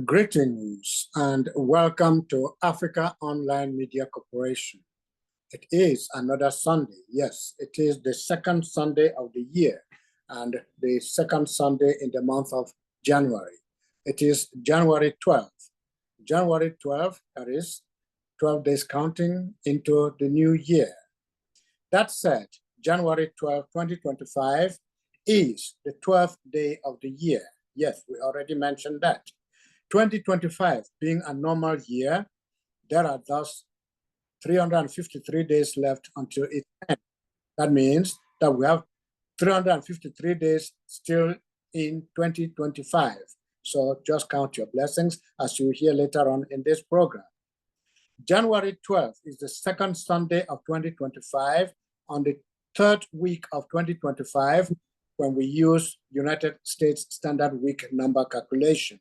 Greetings and welcome to Africa Online Media Corporation. It is another Sunday. Yes, it is the second Sunday of the year and the second Sunday in the month of January. It is January 12th. January 12th, that is 12 days counting into the new year. That said, January 12, 2025 is the 12th day of the year. Yes, we already mentioned that. 2025 being a normal year, there are thus 353 days left until it ends. That means that we have 353 days still in 2025. So just count your blessings as you hear later on in this program. January 12th is the second Sunday of 2025 on the third week of 2025 when we use United States Standard Week number calculation.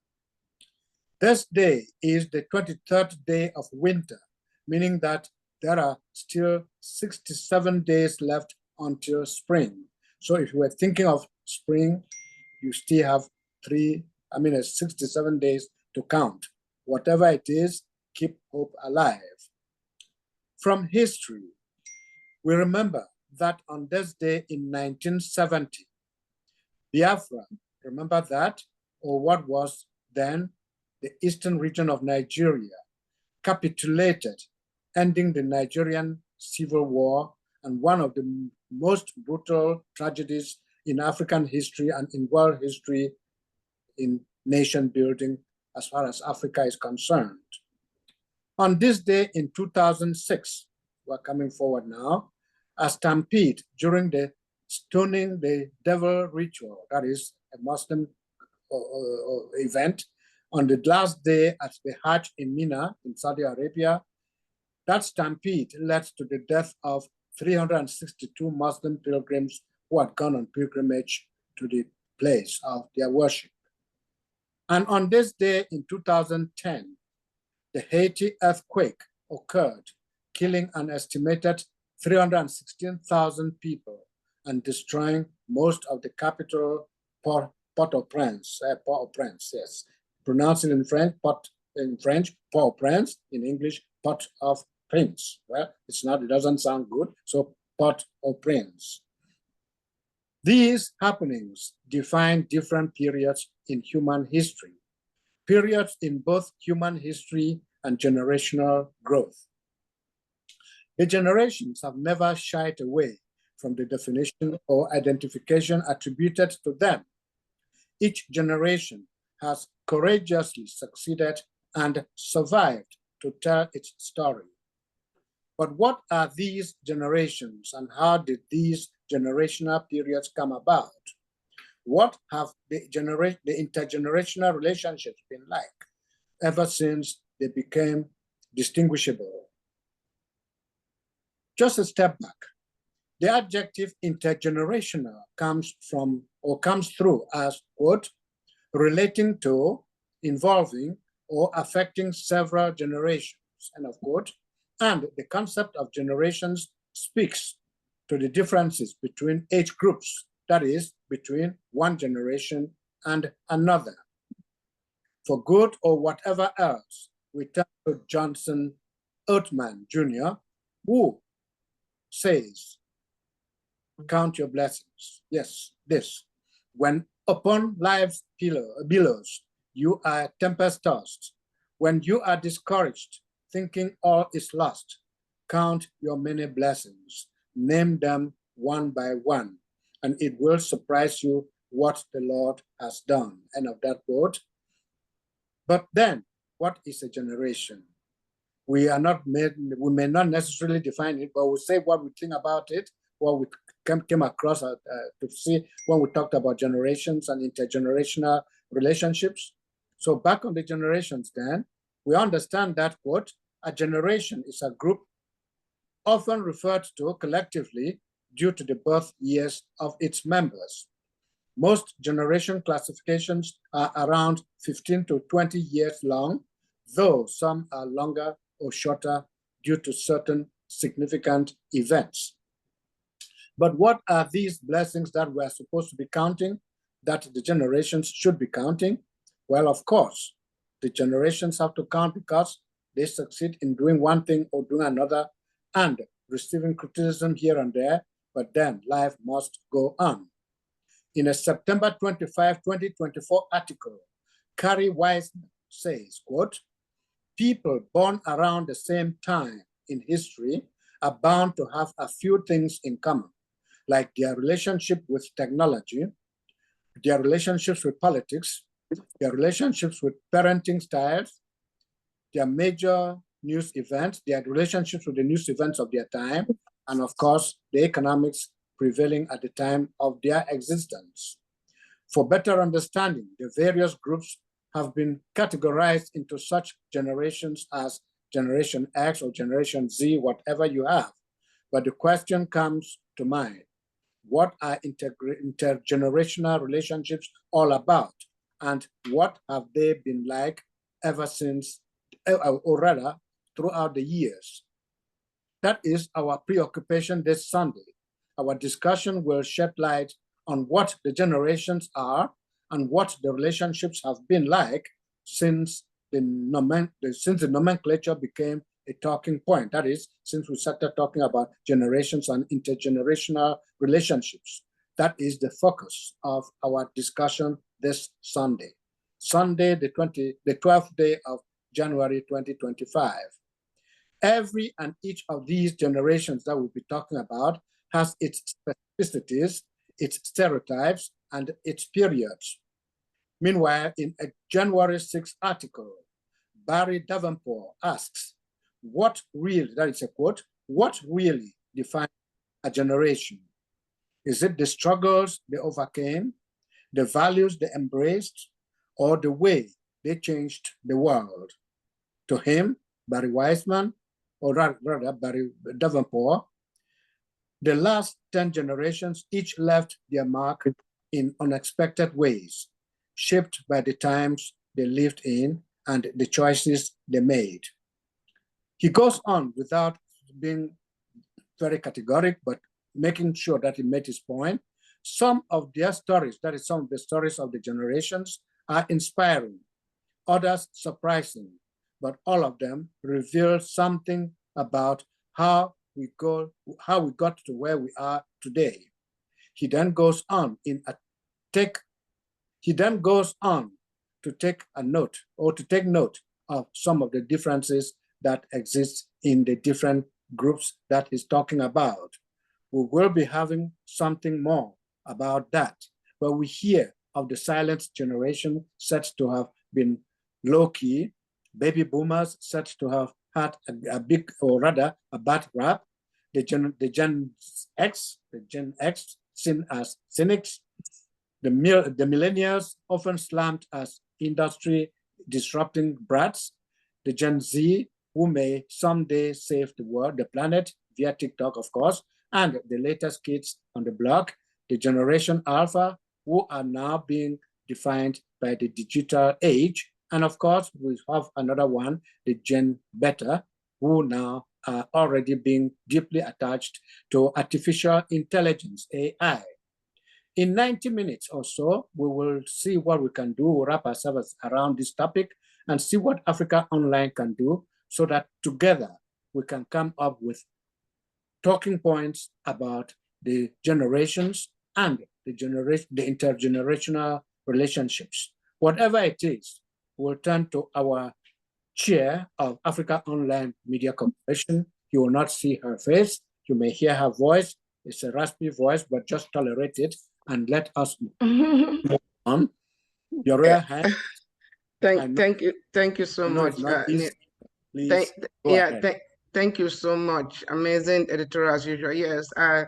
This day is the 23rd day of winter, meaning that there are still 67 days left until spring. So if you were thinking of spring, you still have 67 days to count. Whatever it is, keep hope alive. From history, we remember that on this day in 1970, Biafra, remember that, or what was then the eastern region of Nigeria, capitulated, ending the Nigerian Civil War and one of the most brutal tragedies in African history and in world history in nation building as far as Africa is concerned. On this day in 2006, we're coming forward now, a stampede during the stoning the devil ritual, that is a Muslim event, on the last day at the Hajj in Mina in Saudi Arabia. That stampede led to the death of 362 Muslim pilgrims who had gone on pilgrimage to the place of their worship. And on this day in 2010, the Haiti earthquake occurred, killing an estimated 316,000 people and destroying most of the capital, Port-au-Prince, yes. Pronounce it in French, Port-au-Prince, in English, Port-au-Prince. Well, it's not, it doesn't sound good, so Port-au-Prince. These happenings define different periods in human history, periods in both human history and generational growth. The generations have never shied away from the definition or identification attributed to them. Each generation has courageously succeeded and survived to tell its story. But what are these generations and how did these generational periods come about? What have the intergenerational relationships been like ever since they became distinguishable? Just a step back. The adjective intergenerational comes through as, quote, relating to, involving, or affecting several generations, end of quote. And the concept of generations speaks to the differences between age groups, that is, between one generation and another. For good or whatever else, we turn to Johnson Oatman Jr., who says, count your blessings. Yes, this. When upon life's billows, you are tempest-tossed. When you are discouraged, thinking all is lost, count your many blessings. Name them one by one, and it will surprise you what the Lord has done. End of that quote. But then, what is a generation? We may not necessarily define it, but we'll say what we think about it, what we came across to see when we talked about generations and intergenerational relationships. So back on the generations then, we understand that, quote, a generation is a group often referred to collectively due to the birth years of its members. Most generation classifications are around 15 to 20 years long, though some are longer or shorter due to certain significant events. But what are these blessings that we're supposed to be counting, that the generations should be counting? Well, of course, the generations have to count because they succeed in doing one thing or doing another and receiving criticism here and there, but then life must go on. In a September 25, 2024 article, Carrie Wiseman says, quote, people born around the same time in history are bound to have a few things in common, like their relationship with technology, their relationships with politics, their relationships with parenting styles, their major news events, their relationships with the news events of their time, and of course, the economics prevailing at the time of their existence. For better understanding, the various groups have been categorized into such generations as Generation X or Generation Z, whatever you have. But the question comes to mind, what are intergenerational relationships all about? And what have they been like ever since, or rather, throughout the years? That is our preoccupation this Sunday. Our discussion will shed light on what the generations are and what the relationships have been like since the nomenclature became a talking point. That is, since we started talking about generations and intergenerational relationships. That is the focus of our discussion this Sunday. Sunday, the 12th day of January 2025. Every and each of these generations that we'll be talking about has its specificities, its stereotypes, and its periods. Meanwhile, in a January 6th article, Barry Davenport asks, what really, that is a quote, what really defines a generation? Is it the struggles they overcame, the values they embraced, or the way they changed the world? To him, Barry Wiseman, or rather Barry Davenport, the last 10 generations each left their mark in unexpected ways, shaped by the times they lived in and the choices they made. He goes on without being very categoric, but making sure that he made his point. Some of their stories, that is some of the stories of the generations, are inspiring, others surprising, but all of them reveal something about how we got to where we are today. He then goes on to take a note or to take note of some of the differences that exist in the different groups that he's talking about. We will be having something more about that, where we hear of the silent generation said to have been low-key, baby boomers said to have had a big, or rather a bad rap, the Gen X seen as cynics, the millennials often slammed as industry disrupting brats, the Gen Z who may someday save the world, the planet via TikTok, of course, and the latest kids on the block, the Generation Alpha, who are now being defined by the digital age. And of course, we have another one, the Gen Beta, who now are already being deeply attached to artificial intelligence, AI. In 90 minutes or so, we will see what we can do. We'll wrap ourselves around this topic and see what Africa Online can do so that together we can come up with talking points about the generations and the intergenerational relationships. Whatever it is, we'll turn to our chair of Africa Online Media Corporation. You will not see her face. You may hear her voice. It's a raspy voice, but just tolerate it and let us move on. Your rare hand. Thank you so much. Thank you so much. Amazing editor as usual. Yes, I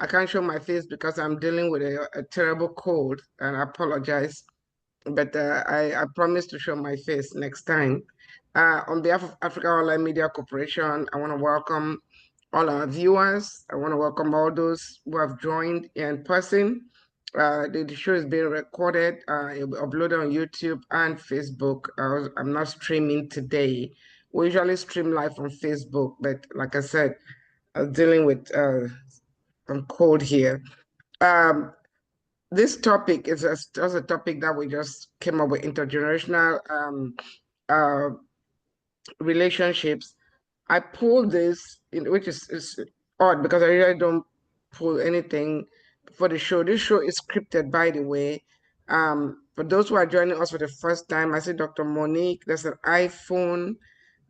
can't show my face because I'm dealing with a terrible cold, and I apologize. But I promise to show my face next time. On behalf of Africa Online Media Corporation, I want to welcome all our viewers. I want to welcome all those who have joined in person. The show is being recorded, it'll be uploaded on YouTube and Facebook. I'm not streaming today. We usually stream live on Facebook, but like I said, dealing with cold here. This topic is just a topic that we just came up with, intergenerational uh, relationships. I pulled this, which is odd because I really don't pull anything for the show. This show is scripted, by the way. For those who are joining us for the first time, I see Dr. Monique. There's an iPhone.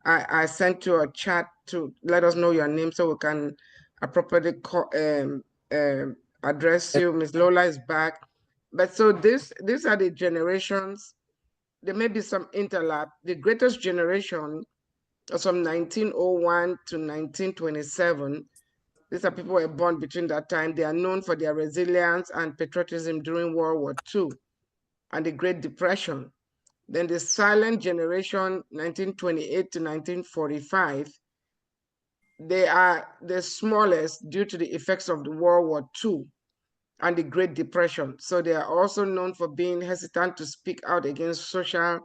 I sent you a chat to let us know your name so we can appropriately address you. Miss Lola is back. But so these are the generations. There may be some interlap. The greatest generation was from 1901 to 1927. These are people who were born between that time. They are known for their resilience and patriotism during World War II and the Great Depression. Then the silent generation, 1928 to 1945, they are the smallest due to the effects of the World War II and the Great Depression. So they are also known for being hesitant to speak out against social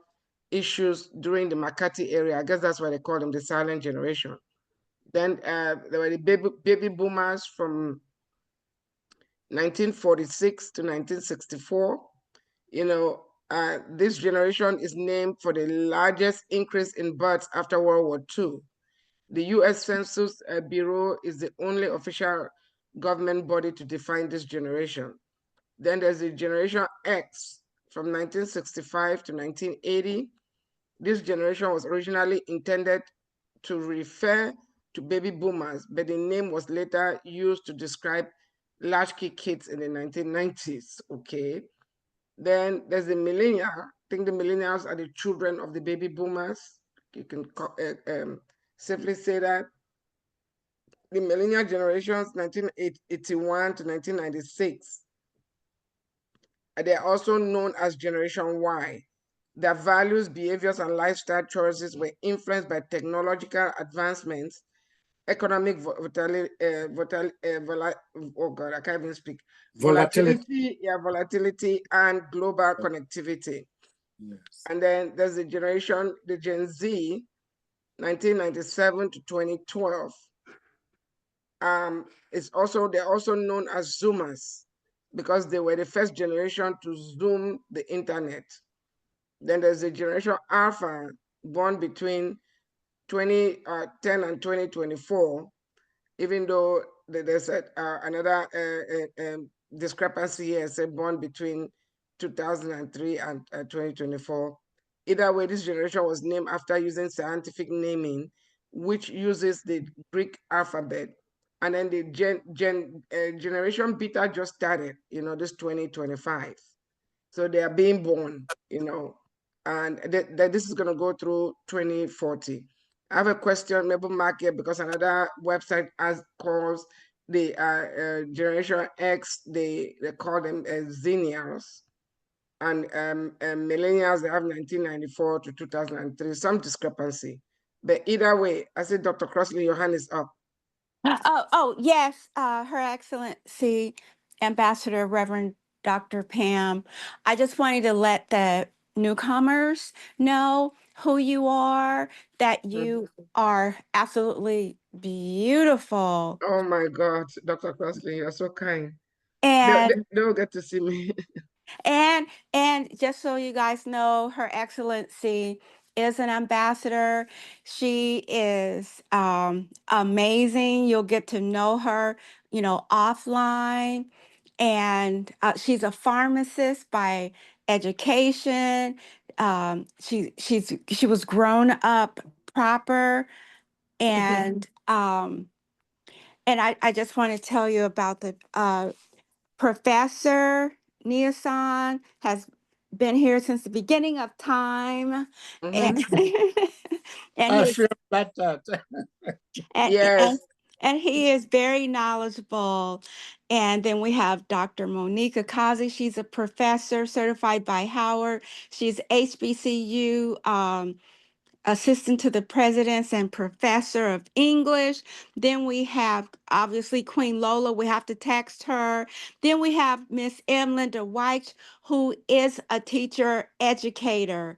issues during the McCarthy era. I guess that's why they call them the silent generation. Then there were the baby boomers from 1946 to 1964. You know, this generation is named for the largest increase in births after World War II. The US Census Bureau is the only official government body to define this generation. Then there's the Generation X from 1965 to 1980. This generation was originally intended to refer to baby boomers, but the name was later used to describe latchkey kids in the 1990s. Okay. Then there's the millennial. I think the millennials are the children of the baby boomers. You can safely say that. The millennial generations, 1981 to 1996, they're also known as Generation Y. Their values, behaviors, and lifestyle choices were influenced by technological advancements, economic oh God, I can't even speak. Volatility, and global connectivity. Yes. And then there's the generation, the Gen Z, 1997 to 2012. They're also known as Zoomers because they were the first generation to Zoom the internet. Then there's the generation Alpha, born between 2010 and 2024, even though there's another discrepancy here, say born between 2003 and 2024. Either way, this generation was named after using scientific naming, which uses the Greek alphabet. And then the generation Beta just started, this 2025. So they are being born, and this is going to go through 2040. I have a question, maybe Mark here, because another website calls the Generation X, they call them Xennials, and millennials, they have 1994 to 2003, some discrepancy. But either way, I said, Dr. Crossley, your hand is up. Yes, Her Excellency, Ambassador Reverend Dr. Pam. I just wanted to let the newcomers know who you are, that you are absolutely beautiful. Oh my God, Dr. Crossley, you're so kind. And They'll get to see me. and just so you guys know, Her Excellency is an ambassador. She is amazing. You'll get to know her, offline. And she's a pharmacist by education. She was grown up proper, and I just want to tell you about the Professor Niasan has been here since the beginning of time, and and I he feel flattered. and, Yes. and he is very knowledgeable. And then we have Dr. Monica Kazi. She's a professor certified by Howard. She's HBCU assistant to the presidents and professor of English. Then we have obviously Queen Lola. We have to text her. Then we have Miss Emlinda White, who is a teacher educator.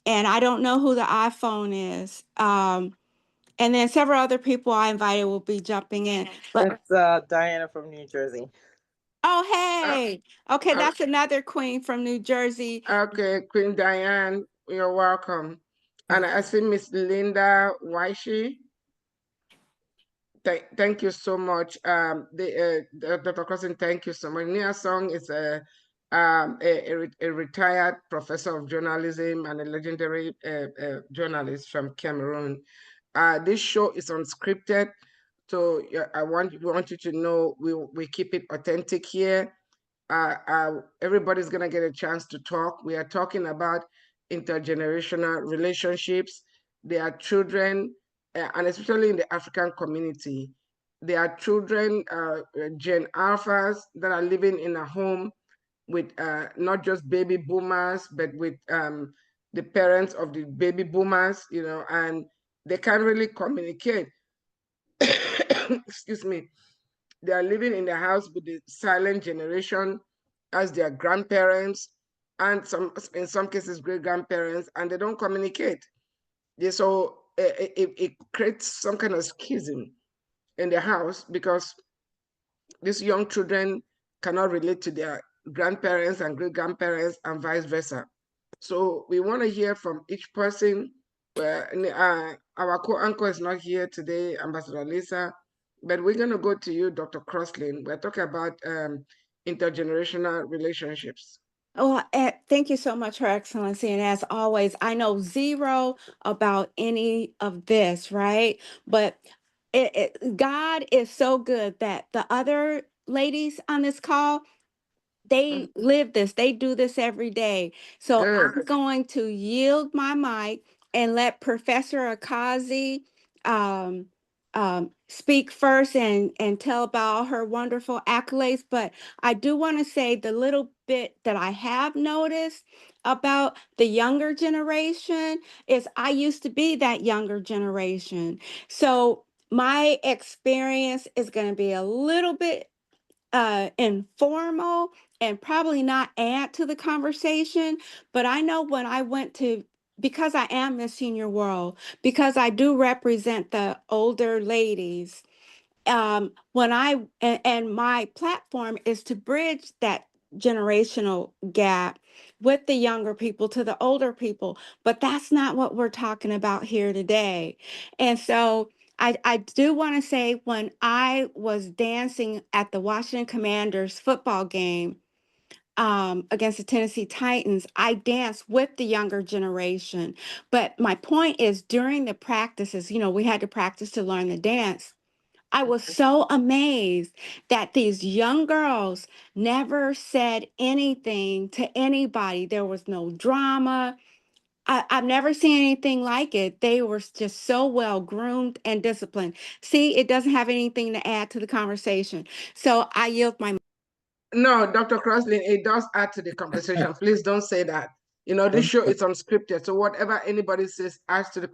And I don't know who the iPhone is. And then several other people I invited will be jumping in. But It's Diana from New Jersey. oh, Uh, hey. Okay, uh, that's another queen from New Jersey. okay, Queen Diane, you're welcome. And I see Miss Linda Waishi. Thank you so much. Dr. Crossing, thank you so much. Nia Song is a retired professor of journalism and a legendary journalist from Cameroon. This show is unscripted, so I want you to know we keep it authentic here. Everybody's gonna get a chance to talk. We are talking about intergenerational relationships. There are children, and especially in the African community, there are children, Gen Alphas that are living in a home with not just baby boomers, but with the parents of the baby boomers, and they can't really communicate. Excuse me. They are living in the house with the silent generation as their grandparents and in some cases great grandparents, and they don't communicate. So it creates some kind of schism in the house because these young children cannot relate to their grandparents and great grandparents and vice versa. So we want to hear from each person. Our co-anchor is not here today, Ambassador Lisa, but we're going to go to you, Dr. Crosslin. We're talking about intergenerational relationships. Oh, thank you so much, Her Excellency. And as always, I know zero about any of this, right? But God is so good that the other ladies on this call, they live this, they do this every day. So Good. I'm going to yield my mic and let Professor Akazi um, speak first and tell about all her wonderful accolades. But I do want to say the little bit that I have noticed about the younger generation is I used to be that younger generation. So my experience is going to be a little bit informal and probably not add to the conversation. But I know when I went to, because I am Miss Senior World, because I do represent the older ladies, when and my platform is to bridge that generational gap with the younger people to the older people, but that's not what we're talking about here today. And so I do want to say when I was dancing at the Washington Commanders football game against the Tennessee Titans, I danced with the younger generation. But my point is during the practices, we had to practice to learn the dance. I was so amazed that these young girls never said anything to anybody. There was no drama. I've never seen anything like it. They were just so well groomed and disciplined. See, it doesn't have anything to add to the conversation. So I yield my. No, Dr. Crosslin, it does add to the conversation. Please don't say that. This show is unscripted, so whatever anybody says adds to the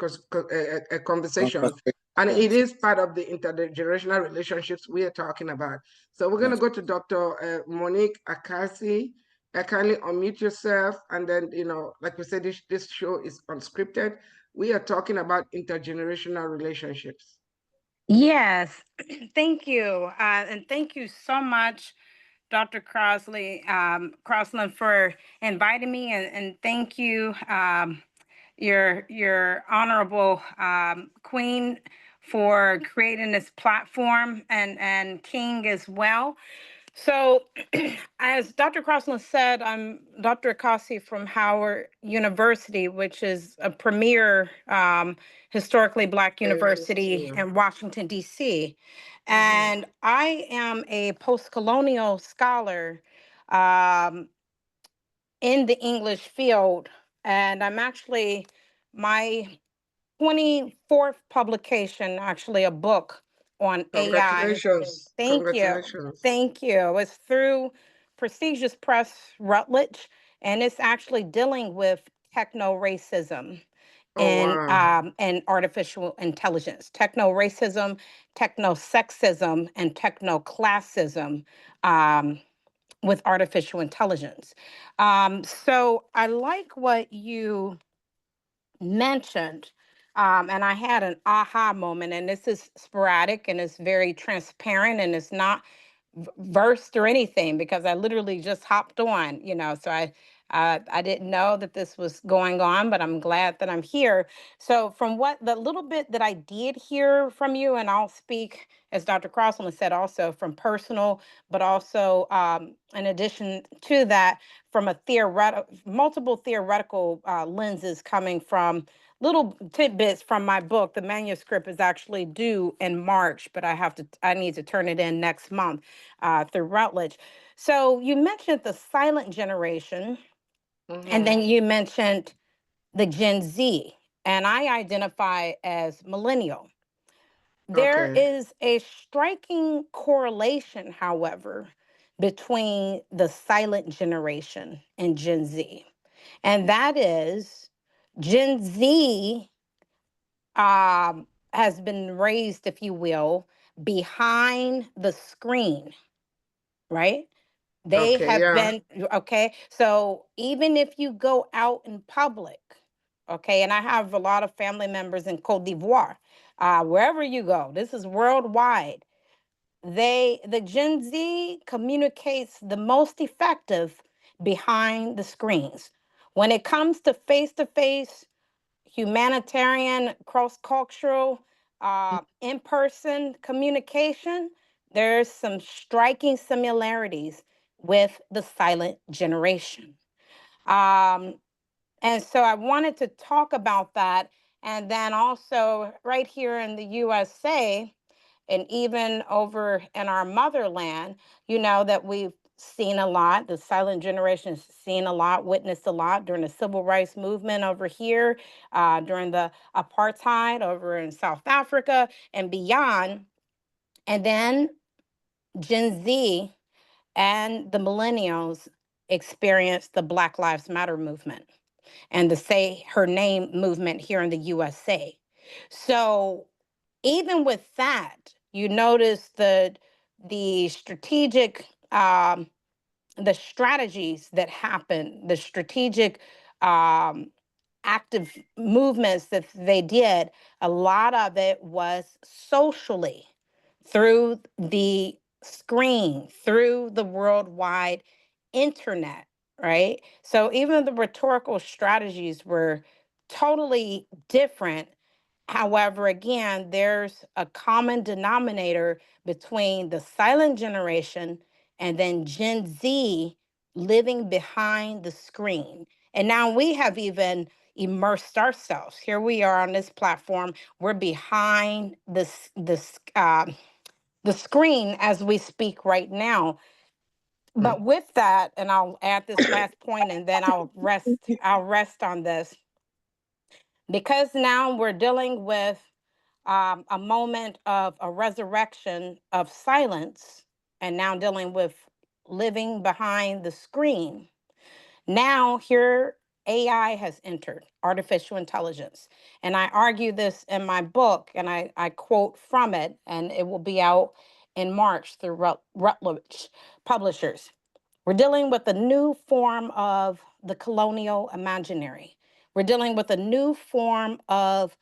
conversation, and it is part of the intergenerational relationships we are talking about. So we're going to go to Dr. Monique Akasi. Kindly unmute yourself, and then, like we said, this show is unscripted. We are talking about intergenerational relationships. Yes, thank you. And thank you so much, Dr. Crosland, for inviting me. And thank you, your honorable queen, for creating this platform, and King as well. So, as Dr. Crossland said, I'm Dr. Akasi from Howard University, which is a premier historically Black university in Washington, D.C. And I am a post-colonial scholar in the English field. And I'm actually, my 24th publication, actually a book on AI. Thank you. Thank you. It's through prestigious press Routledge, and it's actually dealing with techno-racism and artificial intelligence, techno-racism, techno-sexism, and techno-classism with artificial intelligence. So I like what you mentioned And I had an aha moment, and this is sporadic and it's very transparent and it's not versed or anything because I literally just hopped on, so I didn't know that this was going on, but I'm glad that I'm here. So from what the little bit that I did hear from you, and I'll speak, as Dr. Crossland said, also from personal, but also in addition to that, from a multiple theoretical lenses coming from little tidbits from my book. The manuscript is actually due in March, but I need to turn it in next month through Routledge. So you mentioned the silent generation, and then you mentioned the Gen Z, and I identify as millennial. There Okay. is a striking correlation, however, between the silent generation and Gen Z. And that is Gen Z has been raised, if you will, behind the screen, right? They Okay. have Yeah. been, okay. So even if you go out in public, okay, and I have a lot of family members in Cote d'Ivoire, wherever you go, this is worldwide. The Gen Z communicates the most effective behind the screens. When it comes to face, humanitarian, cross-cultural, in-person communication, there's some striking similarities with the silent generation. Um, and so I wanted to talk about that. And then also right here in the USA, and even over in our motherland, that we've seen a lot. The silent generation has seen a lot, witnessed a lot during the civil rights movement over here, during the apartheid over in South Africa and beyond. And then Gen Z and the millennials experienced the Black Lives Matter movement and the Say Her Name movement here in the USA. So even with that, you notice the strategic the strategies that happen, the strategic um, active movements that they did. A lot of it was socially through the screen, through the worldwide internet, right? So even the rhetorical strategies were totally different. However, again, there's a common denominator between the silent generation and then Gen Z living behind the screen. And now we have even immersed ourselves. Here we are on this platform. We're behind the screen as we speak right now. But with that, and I'll add this last point, and then I'll rest on this, because now we're dealing with a moment of a resurrection of silence, and now dealing with living behind the screen. Now, here AI has entered, artificial intelligence. And I argue this in my book, and I quote from it, and it will be out in March through Routledge Publishers. We're dealing with a new form of the colonial imaginary. We're dealing with a new form of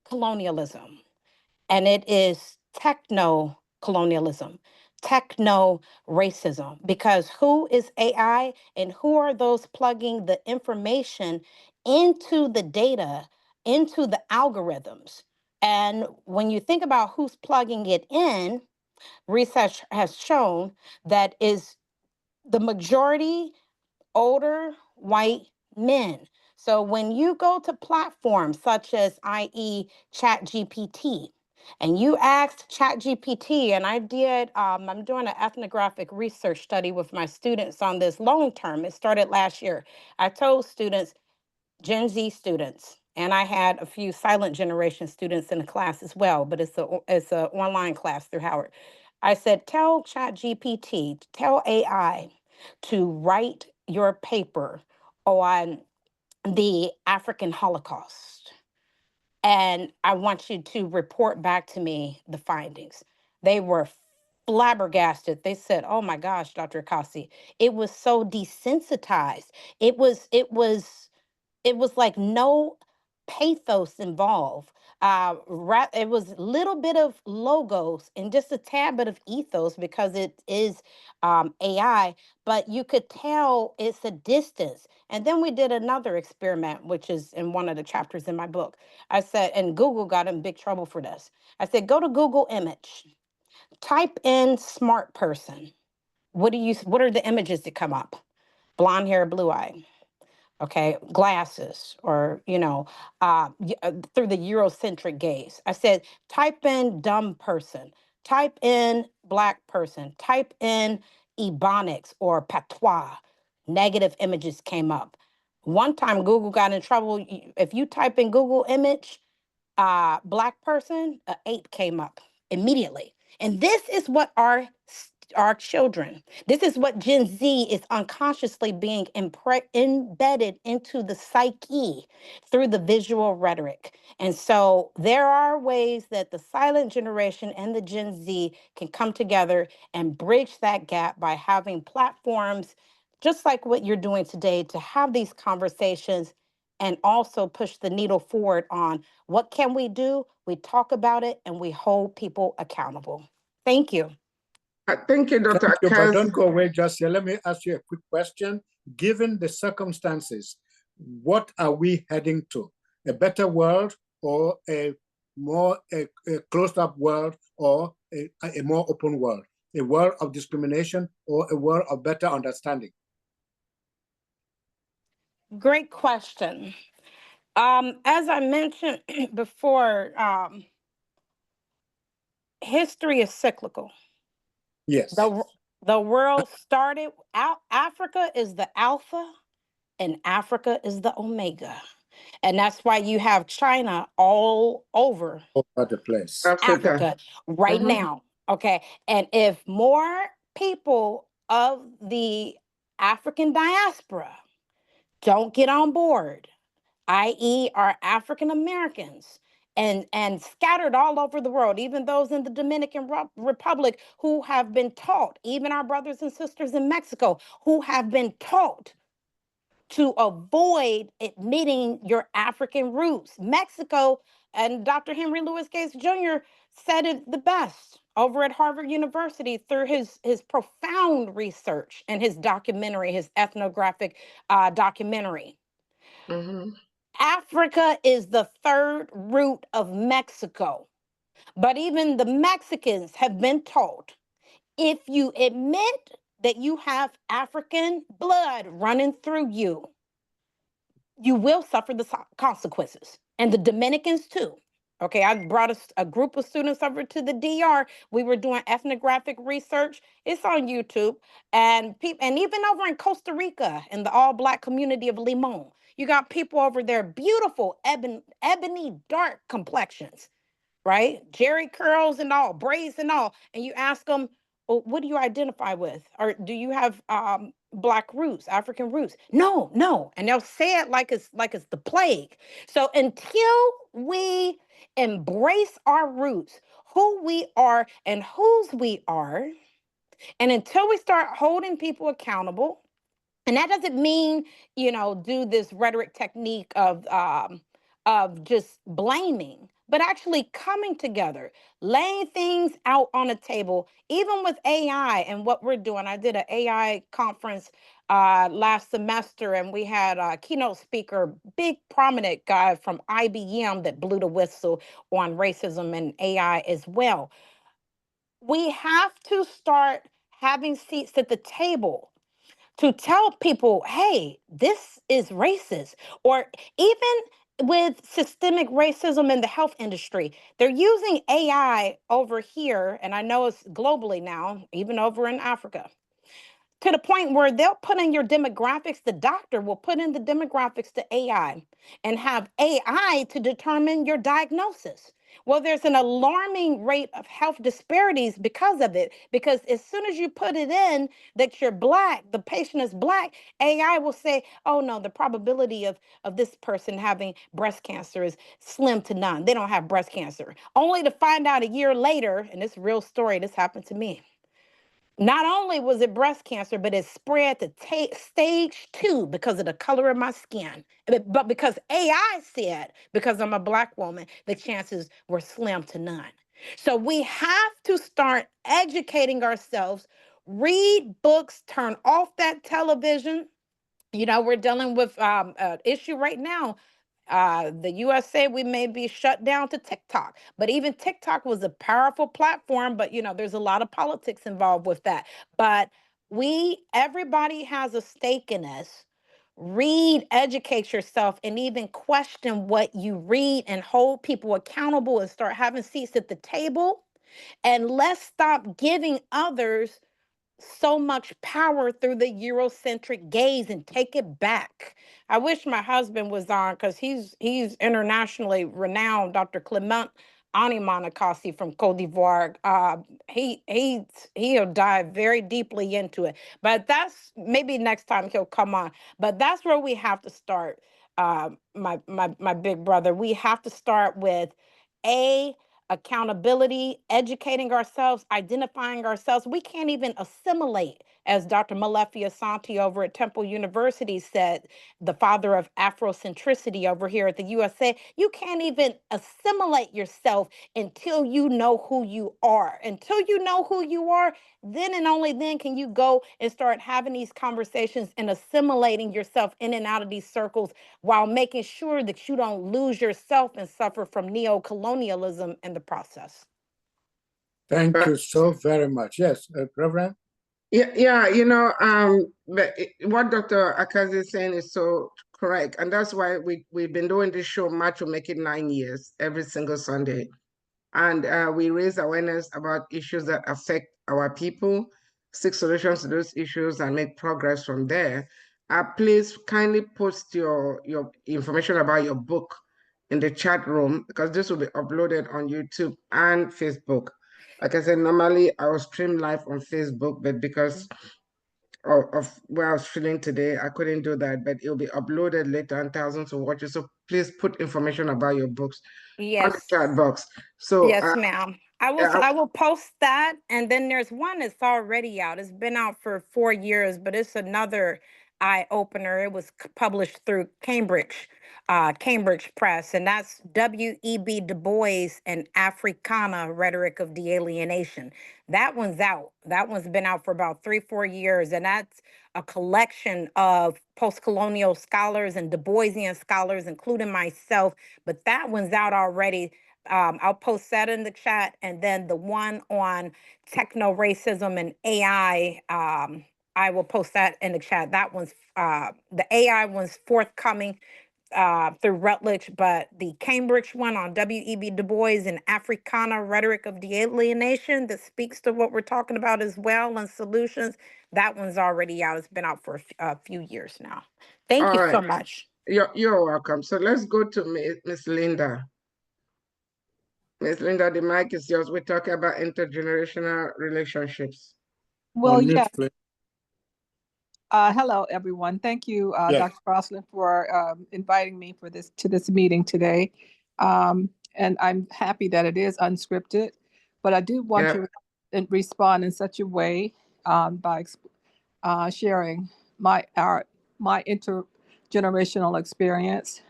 colonialism, and it is techno colonialism, techno racism. Because who is AI and who are those plugging the information into the data, into the algorithms? And when you think about who's plugging it in, research has shown that is the majority older white men. So when you go to platforms such as, i.e., ChatGPT, and you asked ChatGPT, and I'm doing an ethnographic research study with my students on this long term. It started last year. I told students, Gen Z students, and I had a few silent generation students in the class as well, but it's a online class through Howard. I said, tell ChatGPT, tell AI to write your paper on the African Holocaust, and I want you to report back to me the findings. They were flabbergasted. They said, "Oh my gosh, Dr. Akasi, it was so desensitized. It was like no pathos involved. It was a little bit of logos and just a tad bit of ethos because it is AI, but you could tell it's a distance. And then we did another experiment, which is in one of the chapters in my book. I said, and Google got in big trouble for this. I said, go to Google image, type in smart person. What are the images that come up? Blonde hair, blue eye. Okay, glasses, or through the Eurocentric gaze. I said, type in dumb person, type in black person, type in Ebonics or patois. Negative images came up. One time Google got in trouble. If you type in Google image, black person, a ape came up immediately. And this is what our children, this is what Gen Z is unconsciously being embedded into the psyche through the visual rhetoric. And so there are ways that the silent generation and the Gen Z can come together and bridge that gap by having platforms just like what you're doing today to have these conversations and also push the needle forward on what can we do? We talk about it and we hold people accountable. Thank you. Thank you, Dr. Thank you, but Kaz. don't go away just yet. Let me ask you a quick question. Given the circumstances, what are we heading to? A better world or a more closed-up world, or a more open world? A world of discrimination or a world of better understanding? Great question. As I mentioned before, history is cyclical. Yes. The world started out, Africa is the alpha and Africa is the omega. And that's why you have China all over the place. Africa right now. Okay. And if more people of the African diaspora don't get on board, i.e., our African Americans, and scattered all over the world, even those in the Dominican Republic who have been taught, even our brothers and sisters in Mexico who have been taught to avoid admitting your African roots. Mexico, and Dr. Henry Louis Gates Jr. said it the best over at Harvard University through his profound research and his documentary, his ethnographic documentary. Africa is the third root of Mexico. But even the Mexicans have been taught, if you admit that you have African blood running through you, you will suffer the consequences. And the Dominicans too. Okay, I brought a group of students over to the DR. We were doing ethnographic research. It's on YouTube. And even over in Costa Rica, in the all-Black community of Limon, you got people over there, beautiful ebony dark complexions, right? Jerry curls and all, braids and all. And you ask them, well, what do you identify with? Or do you have Black roots, African roots? No. And they'll say it like it's the plague. So until we embrace our roots, who we are and whose we are, and until we start holding people accountable, and that doesn't mean, do this rhetoric technique of just blaming, but actually coming together, laying things out on a table, even with AI and what we're doing. I did an AI conference last semester, and we had a keynote speaker, big prominent guy from IBM that blew the whistle on racism and AI as well. We have to start having seats at the table to tell people, hey, this is racist. Or even with systemic racism in the health industry, they're using AI over here, and I know it's globally now, even over in Africa, to the point where they'll put in your demographics. The doctor will put in the demographics to AI and have AI to determine your diagnosis. Well, there's an alarming rate of health disparities because of it, because as soon as you put it in that you're Black, the patient is Black, AI will say, oh no, the probability of this person having breast cancer is slim to none. They don't have breast cancer. Only to find out a year later, and this real story, this happened to me, Not only was it breast cancer, but it spread to stage 2 because of the color of my skin. But because AI said, because I'm a Black woman, the chances were slim to none. So we have to start educating ourselves, read books, turn off that television. You know, we're dealing with an issue right now. The USA, we may be shut down to TikTok, but even TikTok was a powerful platform. But you know, there's a lot of politics involved with that. But everybody has a stake in this. Read, educate yourself, and even question what you read, and hold people accountable, and start having seats at the table. And let's stop giving others so much power through the Eurocentric gaze and take it back. I wish my husband was on, because he's internationally renowned, Dr. Clement Animanakasi from Cote d'Ivoire. He'll dive very deeply into it. But that's maybe next time he'll come on. But that's where we have to start, my big brother. We have to start with accountability, educating ourselves, identifying ourselves. We can't even assimilate, as Dr. Malefia Santi over at Temple University said, the father of Afrocentricity over here at the USA. You can't even assimilate yourself until you know who you are. Until you know who you are, then and only then can you go and start having these conversations and assimilating yourself in and out of these circles, while making sure that you don't lose yourself and suffer from neo-colonialism in the process. Thank you so very much. Yes, Reverend? Yeah, but what Dr. Akazi is saying is so correct. And that's why we've been doing this show, March will make it 9 years, every single Sunday. And we raise awareness about issues that affect our people, seek solutions to those issues, and make progress from there. Please kindly post your information about your book in the chat room, because this will be uploaded on YouTube and Facebook. Like I said, normally I will stream live on Facebook, but because of where I was feeling today, I couldn't do that. But it'll be uploaded later and thousands will watch it. So please put information about your books on the chat box. So Yes, ma'am. I will post that. And then there's one that's already out. It's been out for 4 years, but it's another eye opener. It was published through Cambridge Press, and that's W.E.B. Du Bois and Africana Rhetoric of Dealienation. That one's out. That one's been out for about 3-4 years, and that's a collection of post-colonial scholars and Du Boisian scholars, including myself. But that one's out already. I'll post that in the chat, and then the one on techno racism and AI, I will post that in the chat. That one's the AI one's forthcoming through Rutledge, but the Cambridge one on W.E.B. Du Bois and Africana Rhetoric of Dealienation, that speaks to what we're talking about as well, and solutions. That one's already out. It's been out for a few years now. Thank you so much. You're welcome. So let's go to Miss Linda. Miss Linda, the mic is yours. We're talking about intergenerational relationships. Well, yeah. Hello, everyone. Thank you, Dr. Crossland, for inviting me to this meeting today. And I'm happy that it is unscripted, but I do want to respond in such a way by sharing my intergenerational experience.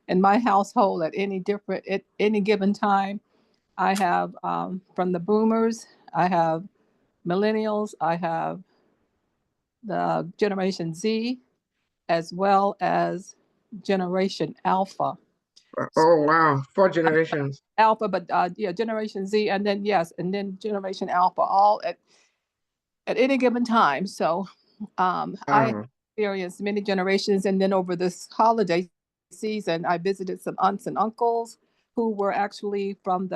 In my household, at any given time, I have from the boomers, I have millennials, I have the Generation Z, as well as Generation Alpha. Oh, wow. 4 generations. Alpha, but yeah, Generation Z, and then Generation Alpha, all at any given time. So I experienced many generations, and then over this holiday season, I visited some aunts and uncles who were actually born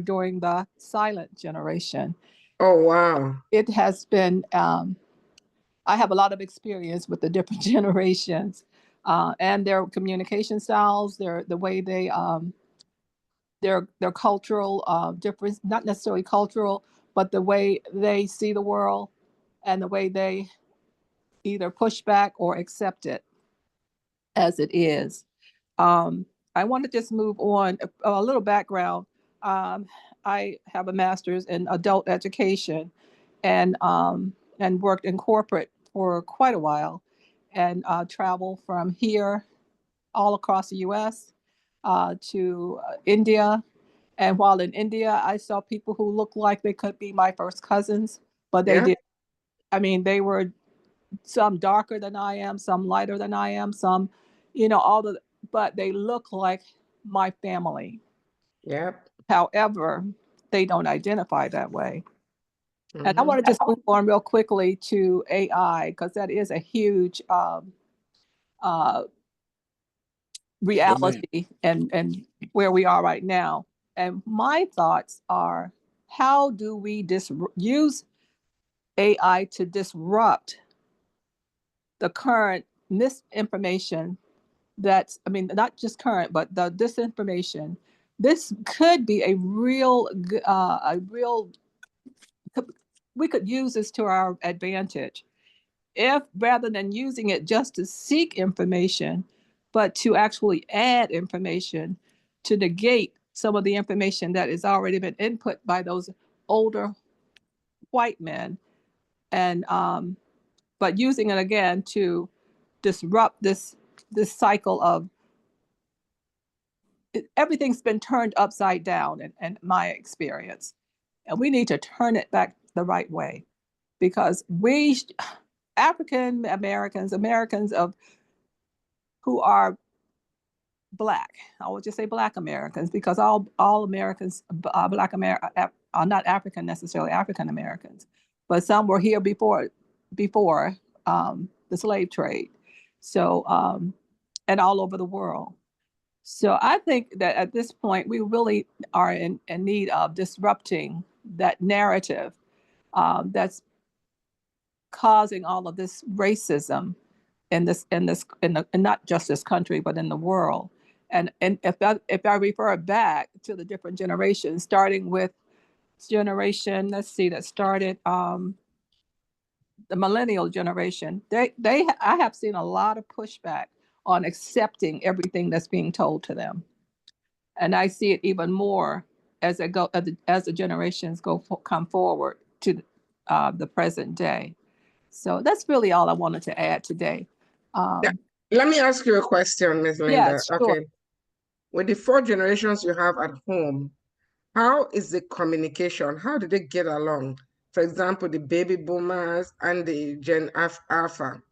during the silent generation. Oh, wow. It has been, I have a lot of experience with the different generations and their communication styles, the way they, their cultural difference, not necessarily cultural, but the way they see the world and the way they either push back or accept it as it is. I want to just move on a little background. I have a master's in adult education, and worked in corporate for quite a while, and traveled from here all across the U.S. To India. And while in India, I saw people who looked like they could be my first cousins, but they Yeah. did. I mean, they were some darker than I am, some lighter than I am, some, but they look like my family. Yep. However, they don't identify that way. And I Mm-hmm. want to just move on real quickly to AI, because that is a huge uh, Domain. reality and where we are right now. And my thoughts are, how do we use AI to disrupt the current misinformation that's, I mean, not just current, but the disinformation. This could be a real, we could use this to our advantage if rather than using it just to seek information, but to actually add information to negate some of the information that has already been input by those older white men, and but using it again to disrupt this cycle of everything's been turned upside down in my experience, and we need to turn it back the right way, because we African Americans, Americans of who are Black. I would just say Black Americans, because all Americans, Black America, are not African necessarily African Americans, but some were here before the slave trade. So and all over the world. So I think that at this point we really are in need of disrupting that narrative that's causing all of this racism and not just this country, but in the world. And if I refer back to the different generations, starting with generation, let's see, that started the millennial generation, I have seen a lot of pushback on accepting everything that's being told to them, and I see it even more as the generations come forward to the present day. So that's really all I wanted to add today. Yeah. Let me ask you a question, Ms. Yeah, Linda. sure. Okay. With the 4 generations you have at home, how is the communication? How do they get along? For example, the baby boomers and the Gen Alpha.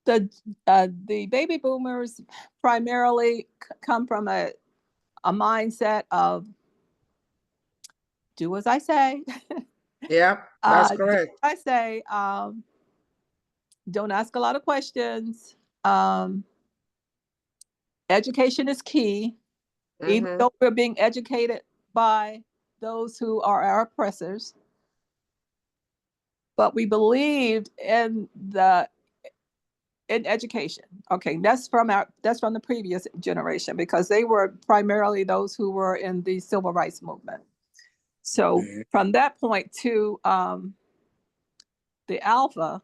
The baby boomers primarily come from a mindset of do as I say. Yeah, that's Do correct. as I say, don't ask a lot of questions. Um, Education is key, even Mm-hmm. though we're being educated by those who are our oppressors. But we believed in education. Okay, that's from the previous generation, because they were primarily those who were in the civil rights movement. So from that point to the Alpha,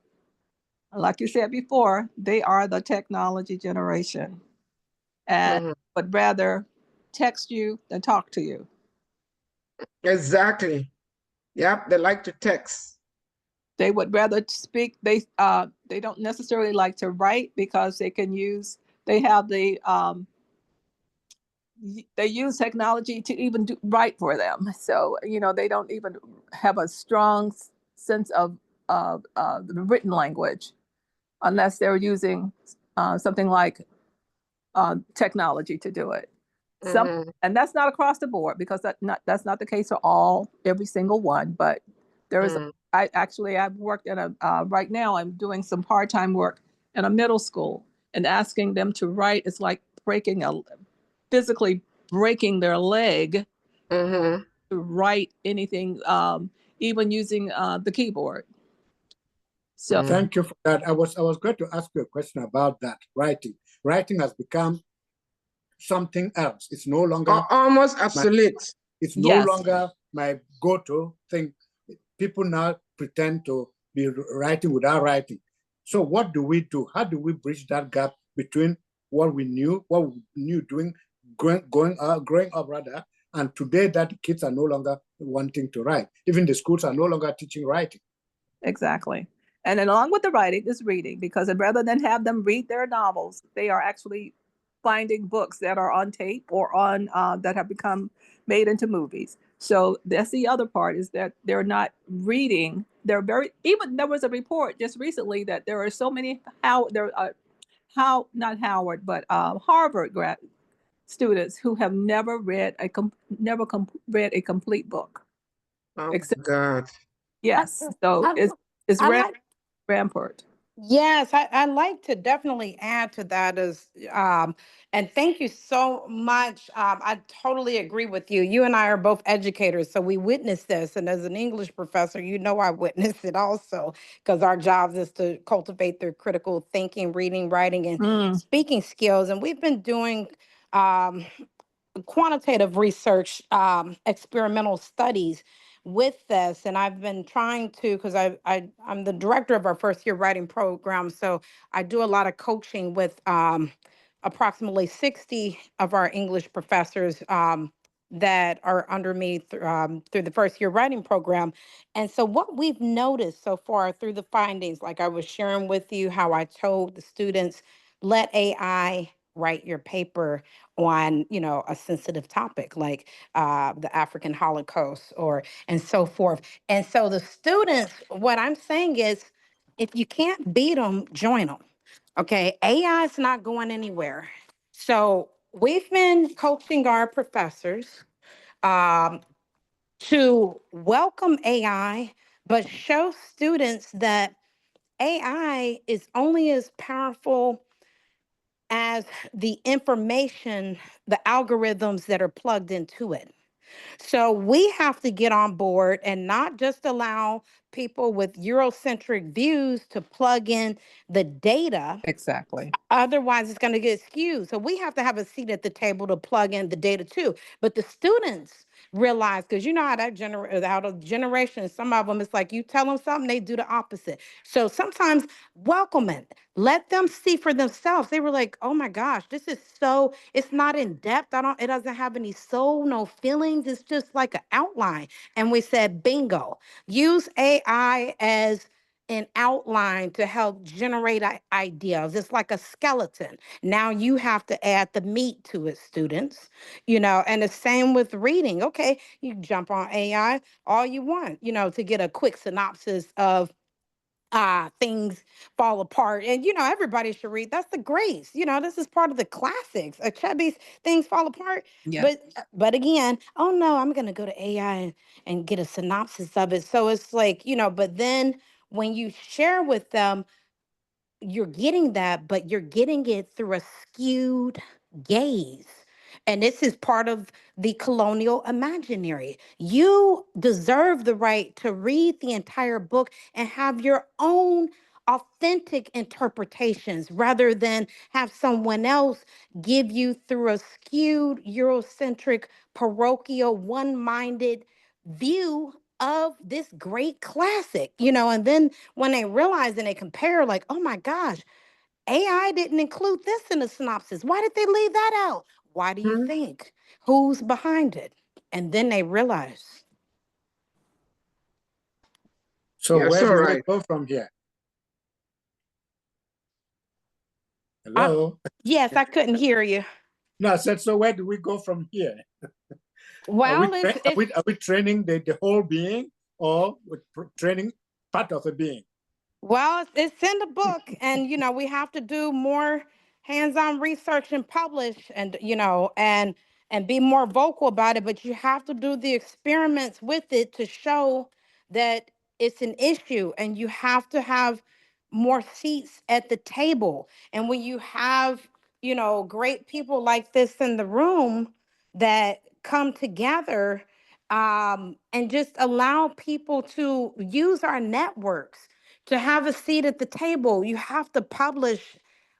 like you said before, they are the technology generation, and Mm-hmm. would rather text you than talk to you. Exactly. Yep, they like to text. They would rather speak. They don't necessarily like to write, because they have they use technology to even write for them. So they don't even have a strong sense of the written language unless they're using something like technology to do it. Mm-hmm. And that's not across the board, because that's not the case for every single one. But there is. Mm-hmm. I've worked in right now I'm doing some part-time work in a middle school, and asking them to write is like physically breaking their leg Mm-hmm. to write anything, even using the keyboard. So Thank you for that. I was going to ask you a question about that writing. Writing has become something else. It's no longer almost obsolete. It's no yes, longer my go-to thing. People now pretend to be writing without writing. So what do we do? How do we bridge that gap between what we knew doing, growing up rather, and today that kids are no longer wanting to write. Even the schools are no longer teaching writing. Exactly. And then along with the writing is reading, because rather than have them read their novels, they are actually finding books that are on tape or on that have become made into movies. So that's the other part, is that they're not reading. They're very, even there was a report just recently that there are so many not Howard, but Harvard grad students who have never read read a complete book. Oh Except, God. yes. So it's I like rampart. Yes, I'd like to definitely add to that and thank you so much. I totally agree with you. You and I are both educators, so we witnessed this. And as an English professor, you know I witnessed it also, because our jobs is to cultivate their critical thinking, reading, writing, and speaking skills. And we've been doing um, quantitative research, experimental studies with this, and I've been trying to, because I'm the director of our first year writing program, so I do a lot of coaching with approximately 60 of our English professors that are under me through the first year writing program. And so what we've noticed so far through the findings, like I was sharing with you how I told the students, let AI write your paper on, a sensitive topic like the African Holocaust or and so forth. And so the students, what I'm saying is, if you can't beat them, join them. Okay, AI is not going anywhere. So we've been coaching our professors um, to welcome AI, but show students that AI is only as powerful as the information, the algorithms that are plugged into it. So we have to get on board and not just allow people with Eurocentric views to plug in the data. Exactly. Otherwise, it's going to get skewed. So we have to have a seat at the table to plug in the data too. But the students realize, because you know how how the generation, some of them, it's like you tell them something, they do the opposite. So sometimes welcome it. Let them see for themselves. They were like, oh my gosh, this is so, it's not in depth. It doesn't have any soul, no feelings. It's just like an outline. And we said, bingo, use AI as an outline to help generate ideas. It's like a skeleton. Now you have to add the meat to it, students. And the same with reading. Okay, you jump on AI all you want, to get a quick synopsis of things fall apart. And everybody should read. That's the grace. This is part of the classics. Chubby's things fall apart. Yeah. But again, oh no, I'm gonna go to AI and get a synopsis of it. So it's like, but then when you share with them, you're getting that, but you're getting it through a skewed gaze. And this is part of the colonial imaginary. You deserve the right to read the entire book and have your own authentic interpretations rather than have someone else give you through a skewed Eurocentric, parochial, one minded view of this great classic, and then when they realize and they compare, like, oh my gosh, AI didn't include this in the synopsis. Why did they leave that out? Why do you think? Who's behind it? And then they realize. So You're where so do we right. go from here? Hello? Yes, I couldn't hear you. No, I said, so where do we go from here? Well, Are we training the whole being, or we're training part of a being? Well, it's in the book, and we have to do more hands-on research and publish, and and be more vocal about it. But you have to do the experiments with it to show that it's an issue, and you have to have more seats at the table. And when you have great people like this in the room that come together and just allow people to use our networks to have a seat at the table. You have to publish,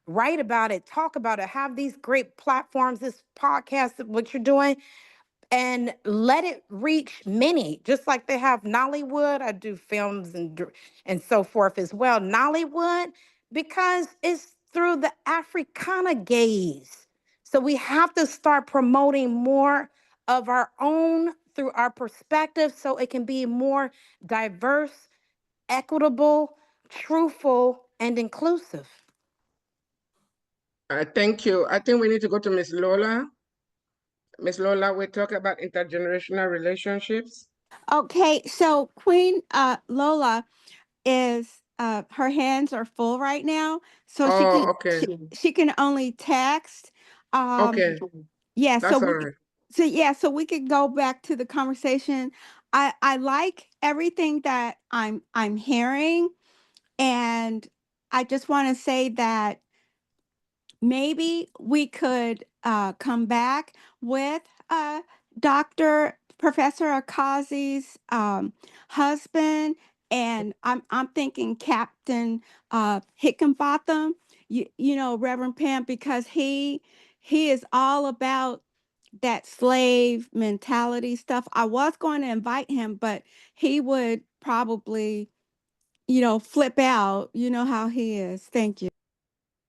write about it, talk about it, have these great platforms, this podcast, what you're doing, and let it reach many, just like they have Nollywood. I do films and so forth as well. Nollywood, because it's through the Africana gaze. So we have to start promoting more of our own through our perspective so it can be more diverse, equitable, truthful, and inclusive. Thank you. I think we need to go to Miss Lola. Miss Lola, we talk about intergenerational relationships. Okay, so Queen Lola is her hands are full right now, so Oh, okay. she can only text. Okay, Yeah, that's all right. so we could go back to the conversation. I like everything that I'm hearing, and I just want to say that maybe we could come back with Dr. Professor Akazi's husband, and I'm thinking Captain Hickenbotham, you know, Reverend Pam, because he is all about that slave mentality stuff. I was going to invite him, but he would probably, you know, flip out. You know how he is. Thank you.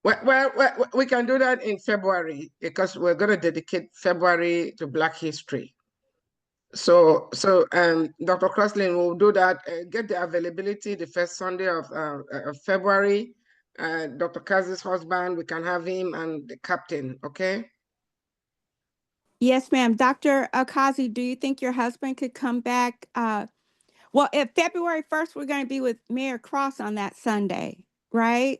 Well, we can do that in February because we're going to dedicate February to Black History. So Dr. Crosslin will do that. Get the availability the first Sunday of February. Dr. Kazi's husband, we can have him, and the captain. Okay. Yes, ma'am. Dr. Akazi, do you think your husband could come back? Well, if February 1st, we're going to be with Mayor Cross on that Sunday, right?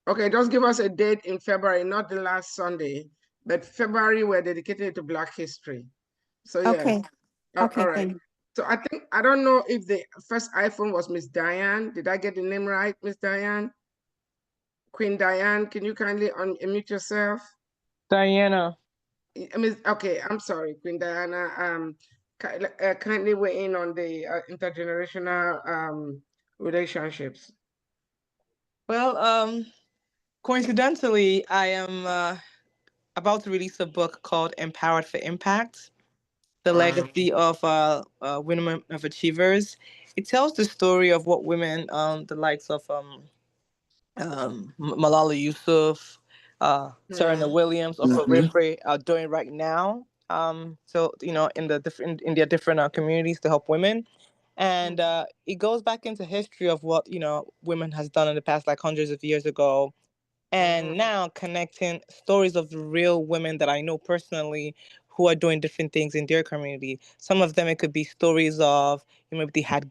Okay, just give us a date in February, not the last Sunday, but February we're dedicated to Black History. So yes. Okay. Okay, All right. thank you. So I don't know if the first iPhone was Miss Diane. Did I get the name right, Miss Diane? Queen Diane, can you kindly unmute yourself? Diana. Okay, I'm sorry, Queen Diana. Kindly weigh in on the intergenerational relationships. Well, coincidentally, I am about to release a book called Empowered for Impact: The Legacy of Women of Achievers. It tells the story of what women, the likes of Malala Yousaf, Serena Williams, Oprah Winfrey are doing right now. So you know, in their different communities to help women, and it goes back into history of what you know women has done in the past, like hundreds of years ago, and now connecting stories of real women that I know personally who are doing different things in their community. Some of them it could be stories of you know they had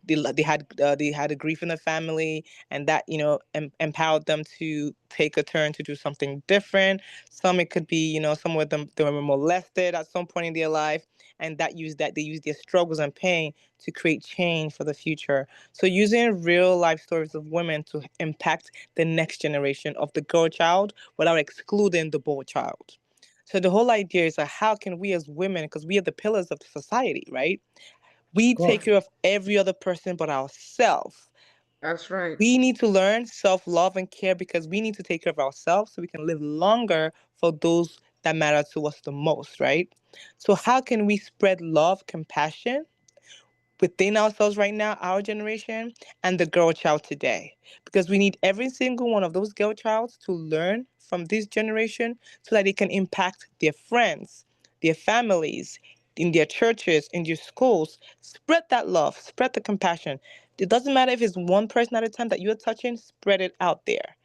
a grief in the family, and that you know empowered them to take a turn to do something different. Some it could be you know some of them they were molested at some point in their life, and that they use their struggles and pain to create change for the future. So using real life stories of women to impact the next generation of the girl child without excluding the boy child. So the whole idea is how can we as women, because we are the pillars of the society, right? We take care of every other person but ourselves. That's right. We need to learn self-love and care because we need to take care of ourselves so we can live longer for those that matter to us the most, right? So how can we spread love, compassion within ourselves right now, our generation, and the girl child today? Because we need every single one of those girl childs to learn from this generation so that they can impact their friends, their families, in their churches, in their schools. Spread that love, spread the compassion. It doesn't matter if it's one person at a time that you're touching, spread it out there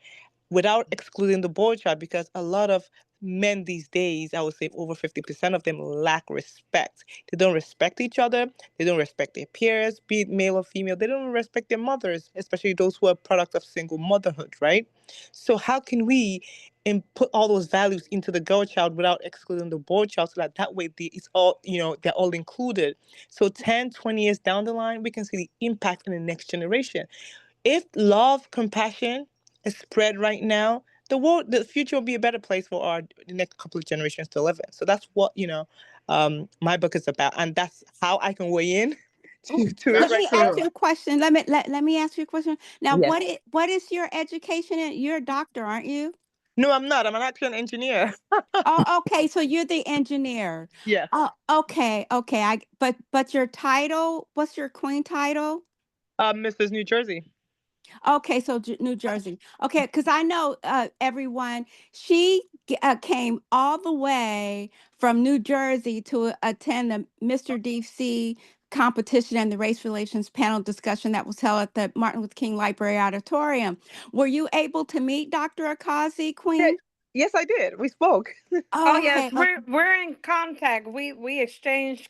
without excluding the boy child, because a lot of men these days, I would say over 50% of them lack respect. They don't respect each other. They don't respect their peers, be it male or female. They don't respect their mothers, especially those who are products of single motherhood, right? So how can we put all those values into the girl child without excluding the boy child so that way it's all, you know, they're all included. So 10, 20 years down the line, we can see the impact in the next generation. If love, compassion is spread right now, the future will be a better place for the next couple of generations to live in. So that's what my book is about, and that's how I can weigh in to it Let right me now. ask you a question. Let me ask you a question. Now, Yes. what is your education in? You're a doctor, aren't you? No, I'm not. I'm actually an engineer. Oh, okay. So you're the engineer. Yes. Oh, okay, okay. But your title, what's your queen title? Mrs. New Jersey. Okay, so New Jersey. Okay, because I know everyone. She came all the way from New Jersey to attend the Mr. DC competition and the race relations panel discussion that was held at the Martin Luther King Library Auditorium. Were you able to meet Dr. Akazi, Yeah, Queen? yes, I did. We spoke. Oh Oh, yes, okay. we're in contact. We exchange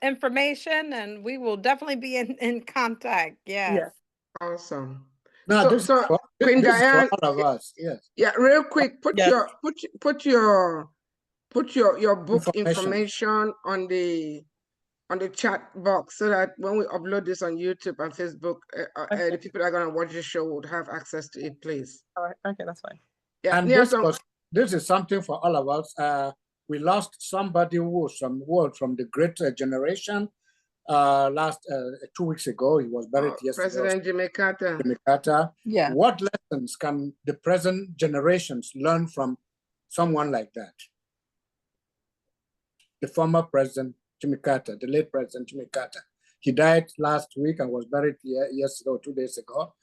information, and we will definitely be in contact. Yes. Yes. Awesome. Now, So, so Queen this is for Diane, all of us. Yes. yeah, real quick, Yes. put your book information on the chat box so that when we upload this on YouTube and Facebook, Okay. the people that are gonna watch the show would have access to it, please. All right. Okay, that's fine. Yeah, And this is something for all of us. We lost somebody who was from the great generation last 2 weeks ago. He was buried yesterday. President Jimmy Carter. Jimmy Carter. Yeah. What lessons can the present generations learn from someone like that? The former president Jimmy Carter, the late president Jimmy Carter. He died last week and was buried yesterday or 2 days ago.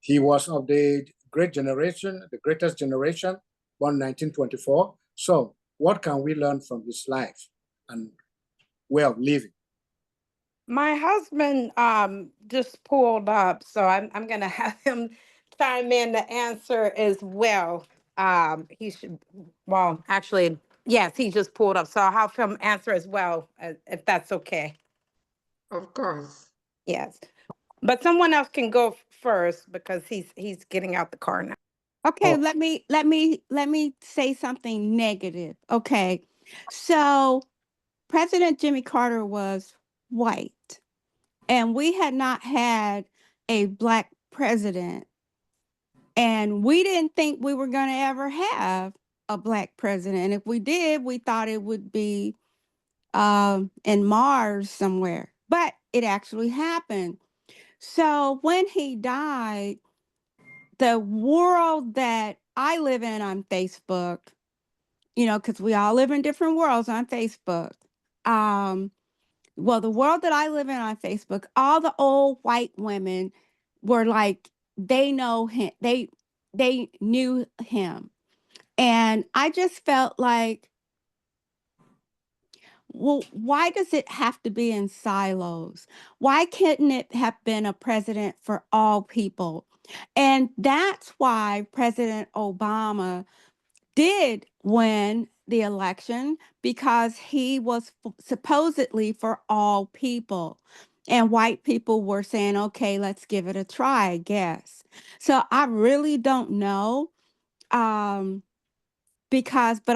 He was of the great generation, the greatest generation, born 1924. So what can we learn from his life and way of living? My husband just pulled up, so I'm gonna have him chime in to answer as well. He should, well, actually, yes, he just pulled up, so I'll have him answer as well, if that's okay. Of course. Yes, but someone else can go first because he's getting out the car now. Okay, Oh. let me say something negative. Okay. So President Jimmy Carter was white, and we had not had a black president, and we didn't think we were going to ever have a black president. If we did, we thought it would be in Mars somewhere, but it actually happened. So when he died, the world that I live in on Facebook, because we all live in different worlds on Facebook. Well, the world that I live in on Facebook, all the old white women were like, they know him. They knew him. And I just felt like, well, why does it have to be in silos? Why couldn't it have been a president for all people? And that's why President Obama did win the election, because he was supposedly for all people. And white people were saying, okay, let's give it a try, I guess. So I really don't know. But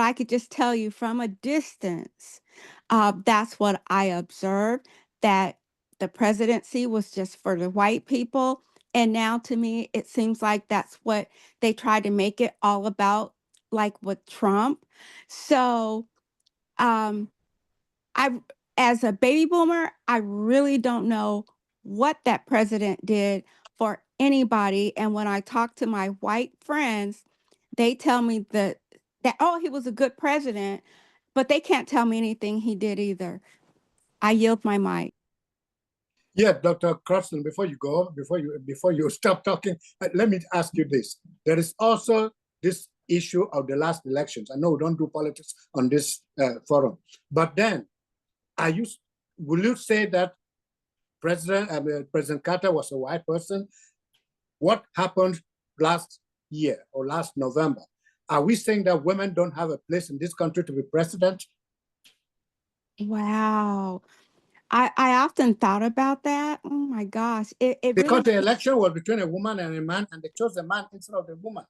I could just tell you from a distance, that's what I observed, that the presidency was just for the white people. And now to me, it seems like that's what they tried to make it all about, like with Trump. So um, I, as a baby boomer, I really don't know what that president did for anybody. And when I talk to my white friends, they tell me that oh, he was a good president, but they can't tell me anything he did either. I yield my mic. Yeah, Dr. Crofton, before you stop talking, let me ask you this. There is also this issue of the last elections. I know we don't do politics on this forum, but then will you say that President Carter was a white person? What happened last year or last November? Are we saying that women don't have a place in this country to be president? Wow. I often thought about that. Oh my gosh. Because really, the election was between a woman and a man, and they chose the man instead of the woman.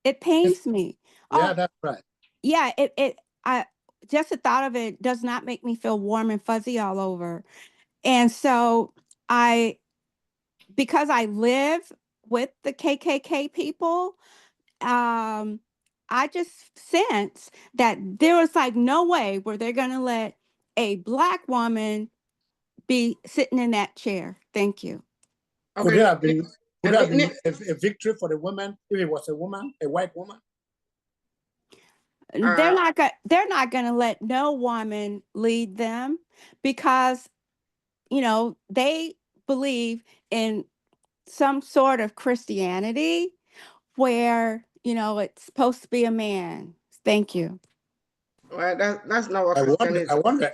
it pains me. Yeah, that's right. Yeah, I just the thought of it does not make me feel warm and fuzzy all over. And so because I live with the KKK people, I just sense that there was like no way where they're going to let a black woman be sitting in that chair. Thank you. Could there have been a victory for the woman if it was a woman, a white woman? They're not going to let no woman lead them, because they believe in some sort of Christianity where, it's supposed to be a man. Thank you. Well, that's not what I Christianity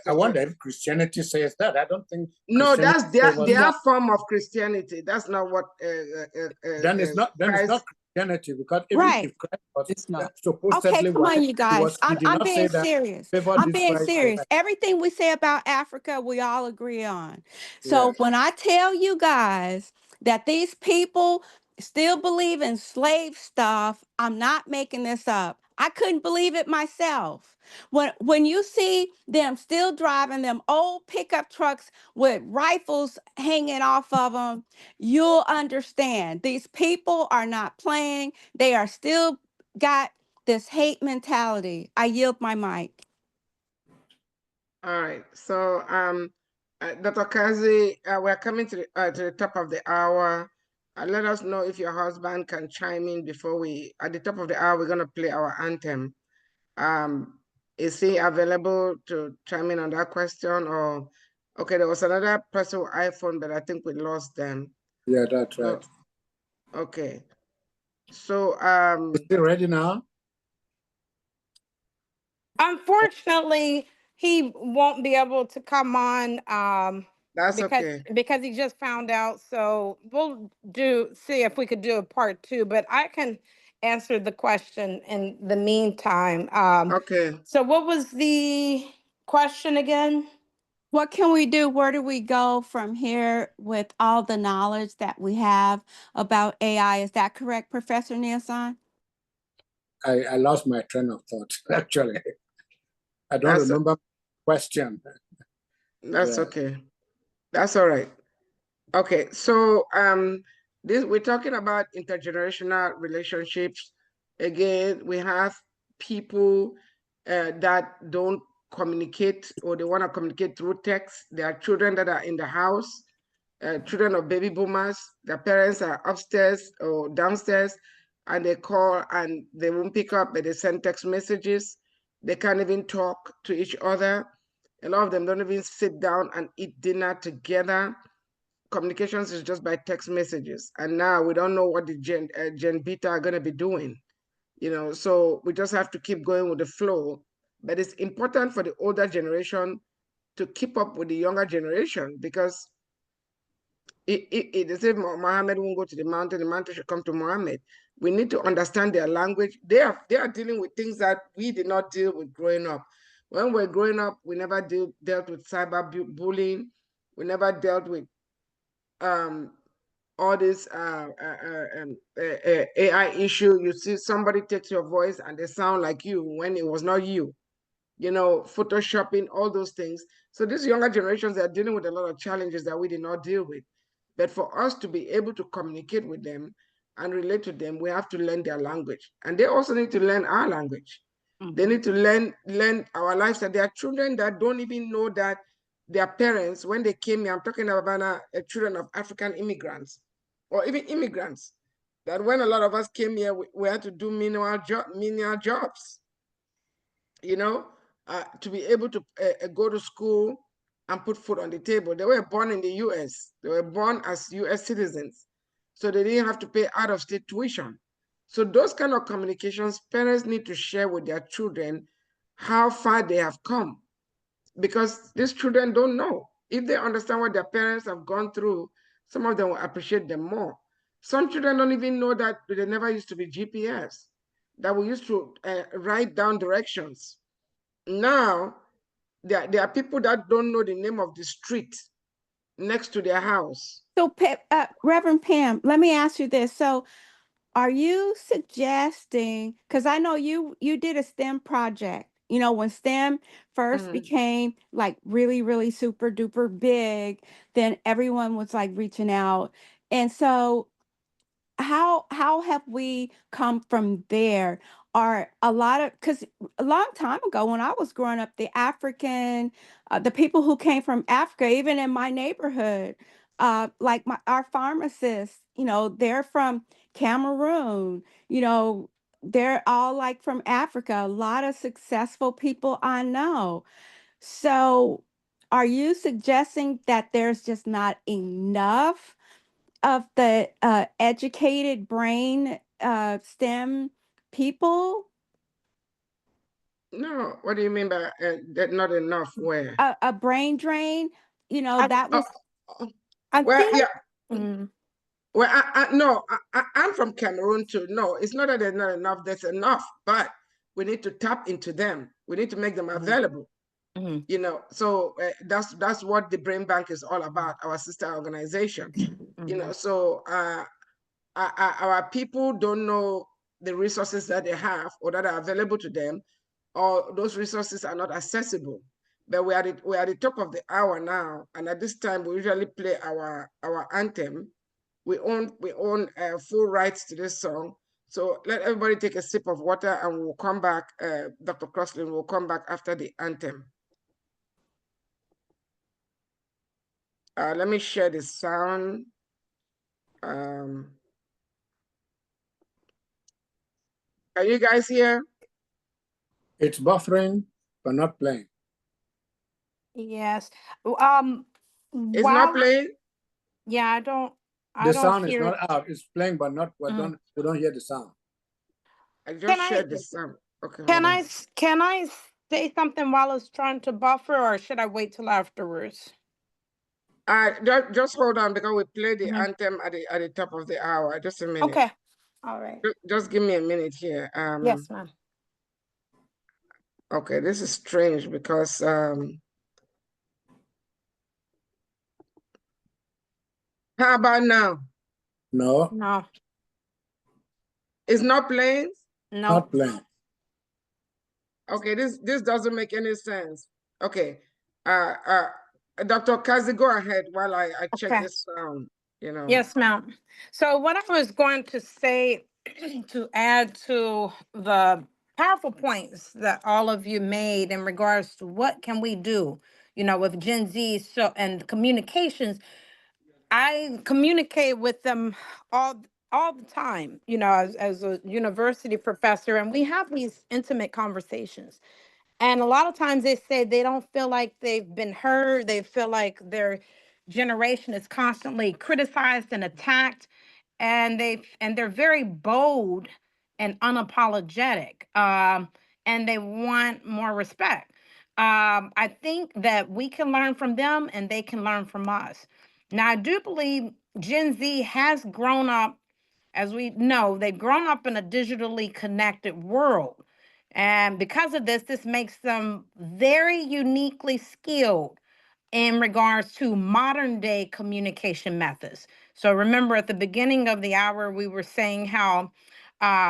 wonder if Christianity says that. I don't think No, Christianity that's favors their that. form of Christianity. That's not what Then it's not Christ. Christianity, because even Right. if Christ was It's not. Okay, supposedly come white, on, you guys. he I'm did I'm not say being that serious. favor I'm this being tribe or serious. that. Everything we say about Africa, we all agree on. So Yes. when I tell you guys that these people still believe in slave stuff, I'm not making this up. I couldn't believe it myself. When you see them still driving them old pickup trucks with rifles hanging off of them, you'll understand. These people are not playing. They are still got this hate mentality. I yield my mic. All right. So, Dr. Kazi, we're coming to the top of the hour. Let us know if your husband can chime in before at the top of the hour, we're going to play our anthem. Is he available to chime in on that question? Or, okay, there was another person with iPhone, but I think we lost them. Yeah, that's right. Okay. So, is he ready now? Unfortunately, he won't be able to come on that's okay. because he just found out. So we'll see if we could do a part 2, but I can answer the question in the meantime. Okay. So what was the question again? What can we do? Where do we go from here with all the knowledge that we have about AI? Is that correct, Professor Nielsen? I lost my train of thought, actually. I don't remember the question. That's okay. That's all right. Okay, so we're talking about intergenerational relationships. Again, we have people that don't communicate, or they want to communicate through text. There are children that are in the house, children of baby boomers. Their parents are upstairs or downstairs, and they call and they won't pick up, but they send text messages. They can't even talk to each other. A lot of them don't even sit down and eat dinner together. Communications is just by text messages, and now we don't know what the Gen Beta are going to be doing, so we just have to keep going with the flow. But it's important for the older generation to keep up with the younger generation, because they say Muhammad won't go to the mountain should come to Muhammad. We need to understand their language. They are dealing with things that we did not deal with growing up. When we're growing up, we never dealt with cyber bullying. We never dealt with all this AI issue. You see somebody takes your voice and they sound like you when it was not you. Photoshopping, all those things. So these younger generations are dealing with a lot of challenges that we did not deal with. But for us to be able to communicate with them and relate to them, we have to learn their language. And they also need to learn our language. They need to learn our lifestyle. There are children that don't even know that their parents, when they came here, I'm talking about children of African immigrants or even immigrants, that when a lot of us came here, we had to do menial jobs, to be able to go to school and put food on the table. They were born in the US. They were born as US citizens. So they didn't have to pay out-of-state tuition. So those kind of communications, parents need to share with their children how far they have come, because these children don't know. If they understand what their parents have gone through, some of them will appreciate them more. Some children don't even know that there never used to be GPS, that we used to write down directions. Now, there are people that don't know the name of the street next to their house. So, Reverend Pam, let me ask you this. So, are you suggesting, because I know you did a STEM project, when STEM first became like really, really super duper big, then everyone was like reaching out. And so how have we come from there? Are a lot of, because a long time ago when I was growing up, the people who came from Africa, even in my neighborhood, like our pharmacists, they're from Cameroon, they're all like from Africa. A lot of successful people I know. So, are you suggesting that there's just not enough of the educated brain STEM people. No, what do you mean by that not enough? Where? A brain drain, I, that was. I Well, think. yeah. Mm, Well, no, I'm from Cameroon too. No, it's not that there's not enough. There's enough, but we need to tap into them. We need to make them available. mhm, You know, so that's what the Brain Bank is all about. Our sister organization. You know, mhm. so our people don't know the resources that they have or that are available to them, or those resources are not accessible. But we're at the top of the hour now, and at this time we usually play our anthem. We own full rights to this song. So let everybody take a sip of water, and we'll come back. Dr. Crosslin will come back after the anthem. Let me share the sound. Are you guys here? It's buffering, but not playing. Yes. It's not Wow. playing? Yeah, I The don't sound is hear. not out. It's playing, but not. We don't hear the sound. I Can just I shared the sound. Okay, hold can on. I can I say something while it's trying to buffer, or should I wait till afterwards? Just hold on, because we play the Mhm. anthem at the top of the hour. Just a minute. Okay. All right. Just give me a minute here. Yes, ma'am. Okay, this is strange because how about now? No, No. It's not playing? No. not playing. Okay, this doesn't make any sense. Okay. Dr. Kazi, go ahead while I check Okay. this sound, you know. Yes, ma'am. So what I was going to say to add to the powerful points that all of you made in regards to what can we do, with Gen Z and communications. I communicate with them all the time, as a university professor, and we have these intimate conversations. And a lot of times they say they don't feel like they've been heard. They feel like their generation is constantly criticized and attacked. And they're very bold and unapologetic. And they want more respect. I think that we can learn from them and they can learn from us. Now, I do believe Gen Z has grown up, as we know, they've grown up in a digitally connected world. And because of this, this makes them very uniquely skilled in regards to modern day communication methods. So remember at the beginning of the hour, we were saying how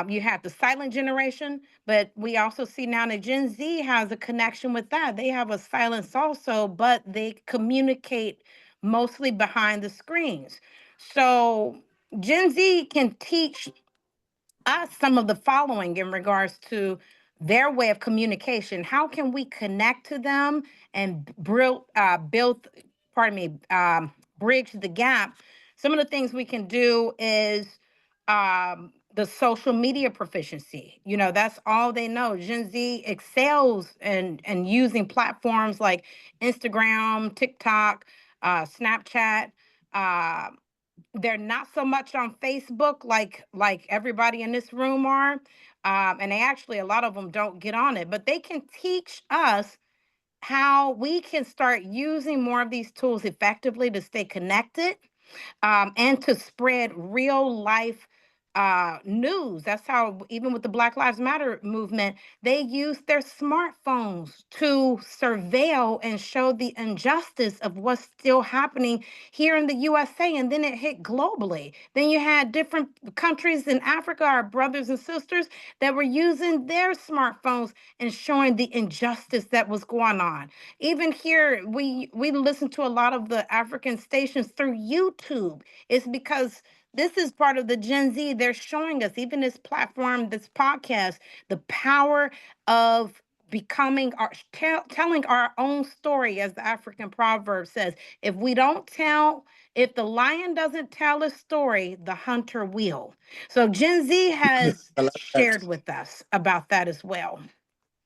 you have the silent generation, but we also see now that Gen Z has a connection with that. They have a silence also, but they communicate mostly behind the screens. So Gen Z can teach us some of the following in regards to their way of communication. How can we connect to them and build, pardon me, bridge the gap? Some of the things we can do is the social media proficiency. That's all they know. Gen Z excels in using platforms like Instagram, TikTok, Snapchat. Uh, they're not so much on Facebook like everybody in this room are. And they actually, a lot of them don't get on it, but they can teach us how we can start using more of these tools effectively to stay connected, and to spread real life news. That's how, even with the Black Lives Matter movement, they use their smartphones to surveil and show the injustice of what's still happening here in the USA. And then it hit globally. Then you had different countries in Africa, our brothers and sisters, that were using their smartphones and showing the injustice that was going on. Even here, we listen to a lot of the African stations through YouTube. It's because this is part of the Gen Z. They're showing us, even this platform, this podcast, the power of telling our own story, as the African proverb says. If the lion doesn't tell a story, the hunter will. So Gen Z has I like that. shared with us about that as well.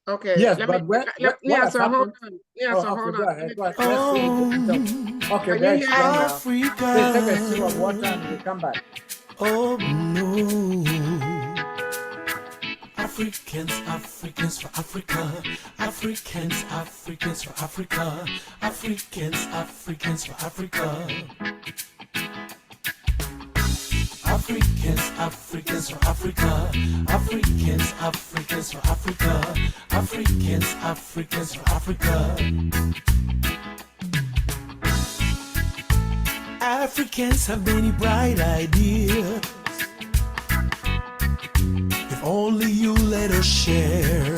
Okay. Yes, Let me. but what Yeah. has So hold happened? on. Yeah. Oh, So okay, hold go on. ahead. Go ahead. Let Let's see if they can tell. Okay, Can they're you hear explained me? now. Please take a sip of water and we'll come back. Oh no. Africans, Africans for Africa. Africans, Africans for Africa. Africans, Africans for Africa. Africans, Africans for Africa. Africans, Africans for Africa. Africans, Africans for Africa. Africans have many bright ideas. If only you let us share.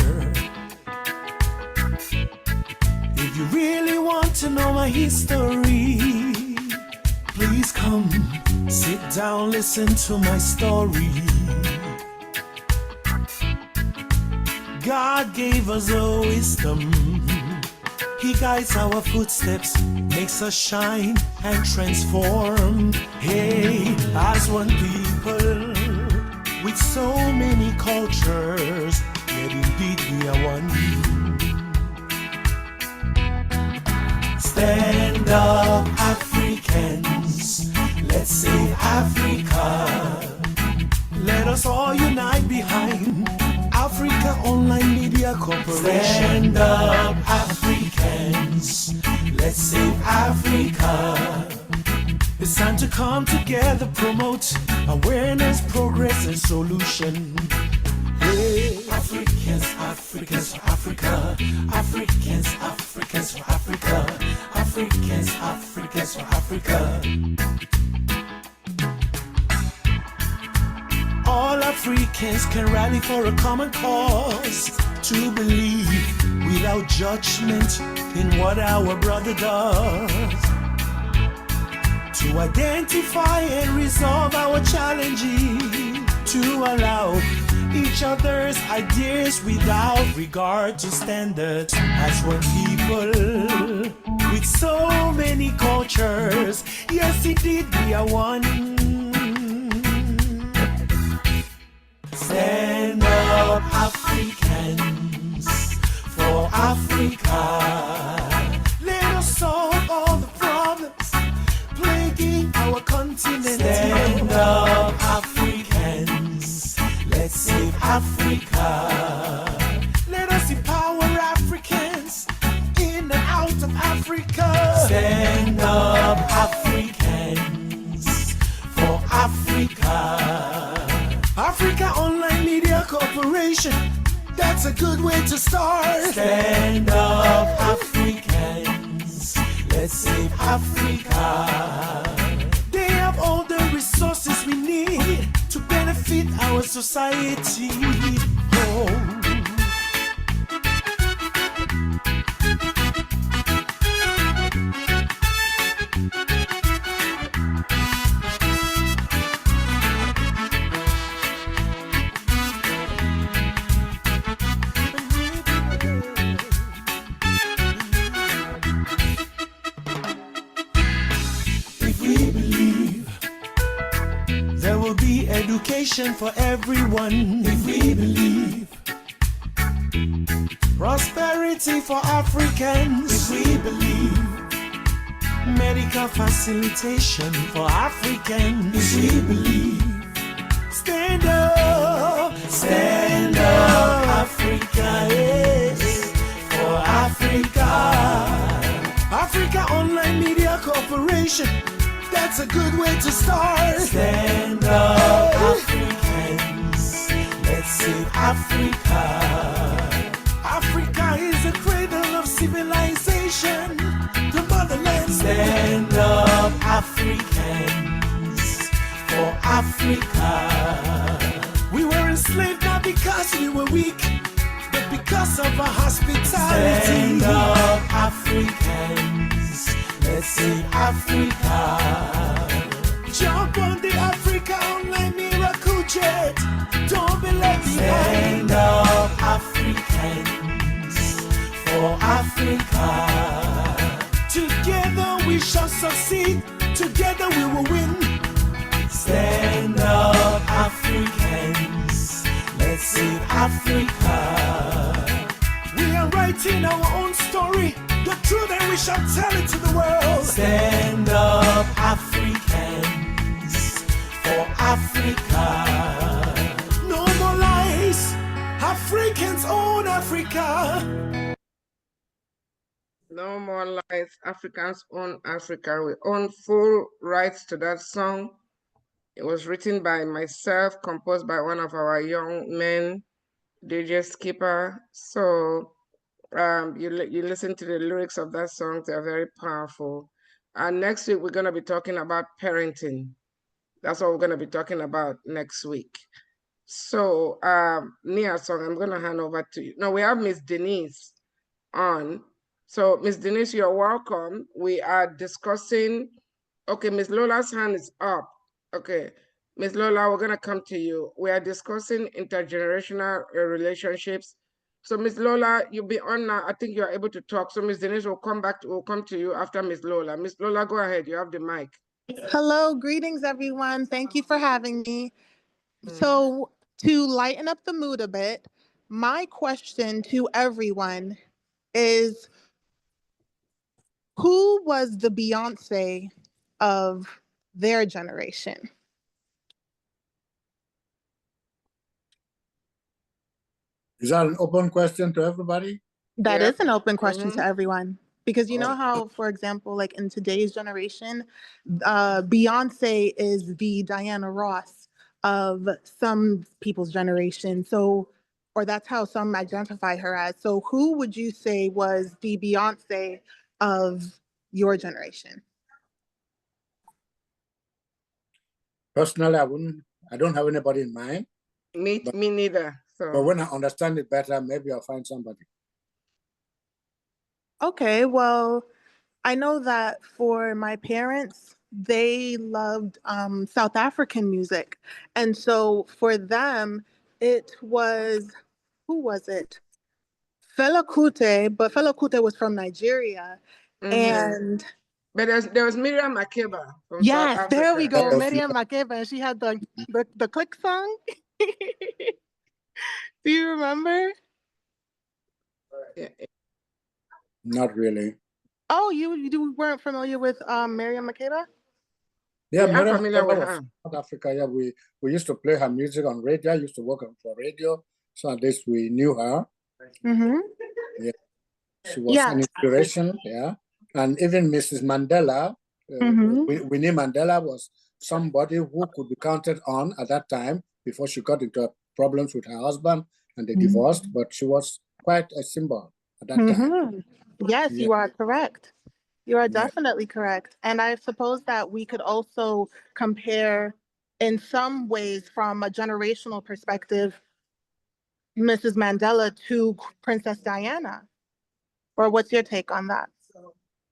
If you really want to know my history, please come, sit down, listen to my story. God gave us a wisdom. He guides our footsteps, makes us shine and transform. Hey, as one people, with so many cultures, yet indeed we are one. Stand up, Africans, let's save Africa. Let us all unite behind Africa Online Media Corporation. Stand up, Africans, let's save Africa. It's time to come together, promote awareness, progress, and solution. Hey. Africans, Africans for Africa. Africans, Africans for Africa. Africans, Africans for Africa. All Africans can rally for a common cause, to believe without judgment in what our brother does, to identify and resolve our challenges, to allow each other's ideas without regard to standards. As one people with so many cultures, yes indeed we are one. Stand up, Africans, for Africa. Let us solve all the problems plaguing our continent. Stand up, Africans, let's save Africa. Let us empower Africans in and out of Africa. Stand up, Africans, for Africa. Africa Online Media Corporation, that's a good way to start. Stand up, Africans, let's save Africa. They have all the resources we need to benefit our society. Oh. Education for everyone. If we believe prosperity for Africans, if we believe medical facilitation for Africans, if we believe stand up, Africa, yes, for Africa. Africa Online Media Corporation, that's a good way to start. Stand up, Africans, let's save Africa. Africa is the cradle of civilization, the motherland. Stand up, Africans, for Africa. We were enslaved not because we were weak, but because of our hospitality. Stand up, Africans, let's save Africa. Jump on the Africa Online Miracle Jet. Don't be left behind. Stand up, Africans, for Africa. Together we shall succeed. Together we will win. Stand up, Africans. Let's save Africa. writing our own story. The truth, and we shall tell it to the world. Stand up, Africans, for Africa. No more lies. Africans own Africa. No more lies. Africans own Africa. We own full rights to that song. It was written by myself, composed by one of our young men, DJ Skipper. So you listen to the lyrics of that song, they're very powerful. And next week, we're going to be talking about parenting. That's what we're going to be talking about next week. So, Nia Song, I'm going to hand over to you. No, we have Miss Denise on. So, Miss Denise, you're welcome. We are discussing, okay, Miss Lola's hand is up. Okay, Miss Lola, we're going to come to you. We are discussing intergenerational relationships. So, Miss Lola, you'll be on now. I think you're able to talk. So, Miss Denise will come to you after Miss Lola. Miss Lola, go ahead. You have the mic. Hello, greetings, everyone. Thank you for having me. So, to lighten up the mood a bit, my question to everyone is, who was the Beyonce of their generation? Is that an open question to everybody? That is an open question to everyone. Because you know Oh. how, for example, like in today's generation, Beyonce is the Diana Ross of some people's generation. So, or that's how some identify her as. So who would you say was the Beyonce of your generation? Personally, I don't have anybody in mind. Me neither. So. But when I understand it better, maybe I'll find somebody. Okay, well, I know that for my parents, they loved South African music. And so for them, it was, who was it? Fela Kuti, but Fela Kuti was from Nigeria. And but there was Miriam Makeba from yes, South Africa. there we go, Miriam Makeba, and she had the click song. Do you remember? Not really. Oh, you weren't familiar with Miriam Makeba? Yeah, I'm familiar with her. South Africa. Yeah, we used to play her music on radio. I used to work for radio, so at least we knew her. Mm-hmm. Yeah, she was an inspiration. Yeah, and even Mrs. Mandela, Winnie Mandela was somebody who could be counted on at that time before she got into problems with her husband and they divorced. But she was quite a symbol at that time. Yes, you are correct. You are definitely correct. And I suppose that we could also compare in some ways from a generational perspective, Mrs. Mandela to Princess Diana. Or what's your take on that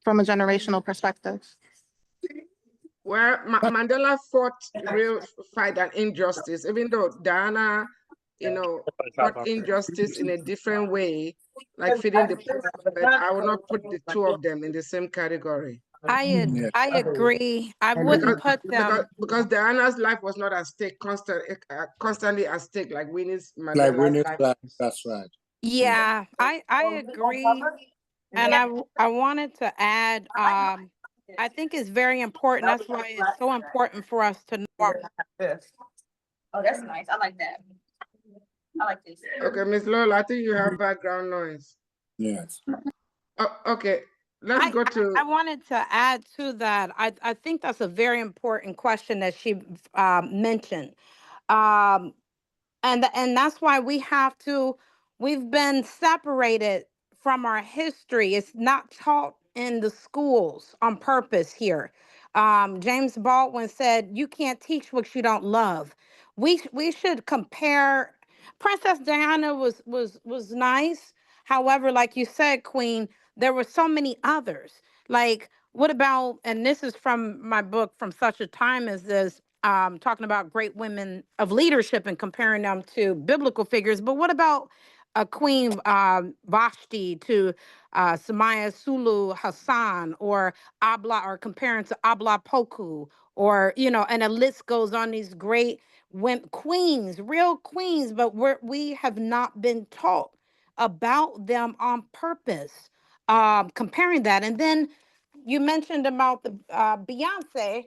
from a generational perspective? Well, Mandela fought real fight and injustice, even though Diana, fought injustice in a different way, like feeding the poor. But I will not put the two of them in the same category. I agree. I wouldn't put them because Diana's life was not at stake, constantly at stake, like Winnie's Mandela's like Winnie's life. That's right. Yeah, I agree. And I wanted to add, I think it's very important. That's why it's so important for us to know our Oh, that's nice. I like that. I like this. Okay, Miss Lola, I think you have background noise. Yes. Oh, okay. Let's go to. I wanted to add to that. I think that's a very important question that she mentioned. And that's why we've been separated from our history. It's not taught in the schools on purpose here. James Baldwin said, "You can't teach what you don't love." We should compare. Princess Diana was nice. However, like you said, Queen, there were so many others. Like, what about, and this is from my book, From Such a Time as This, talking about great women of leadership and comparing them to biblical figures. But what about Queen Vashti to Samaya Sulu Hassan, or comparing to Abla Poku, or, and the list goes on, these great women, queens, real queens, but we have not been taught about them on purpose, comparing that. And then you mentioned about the Beyonce,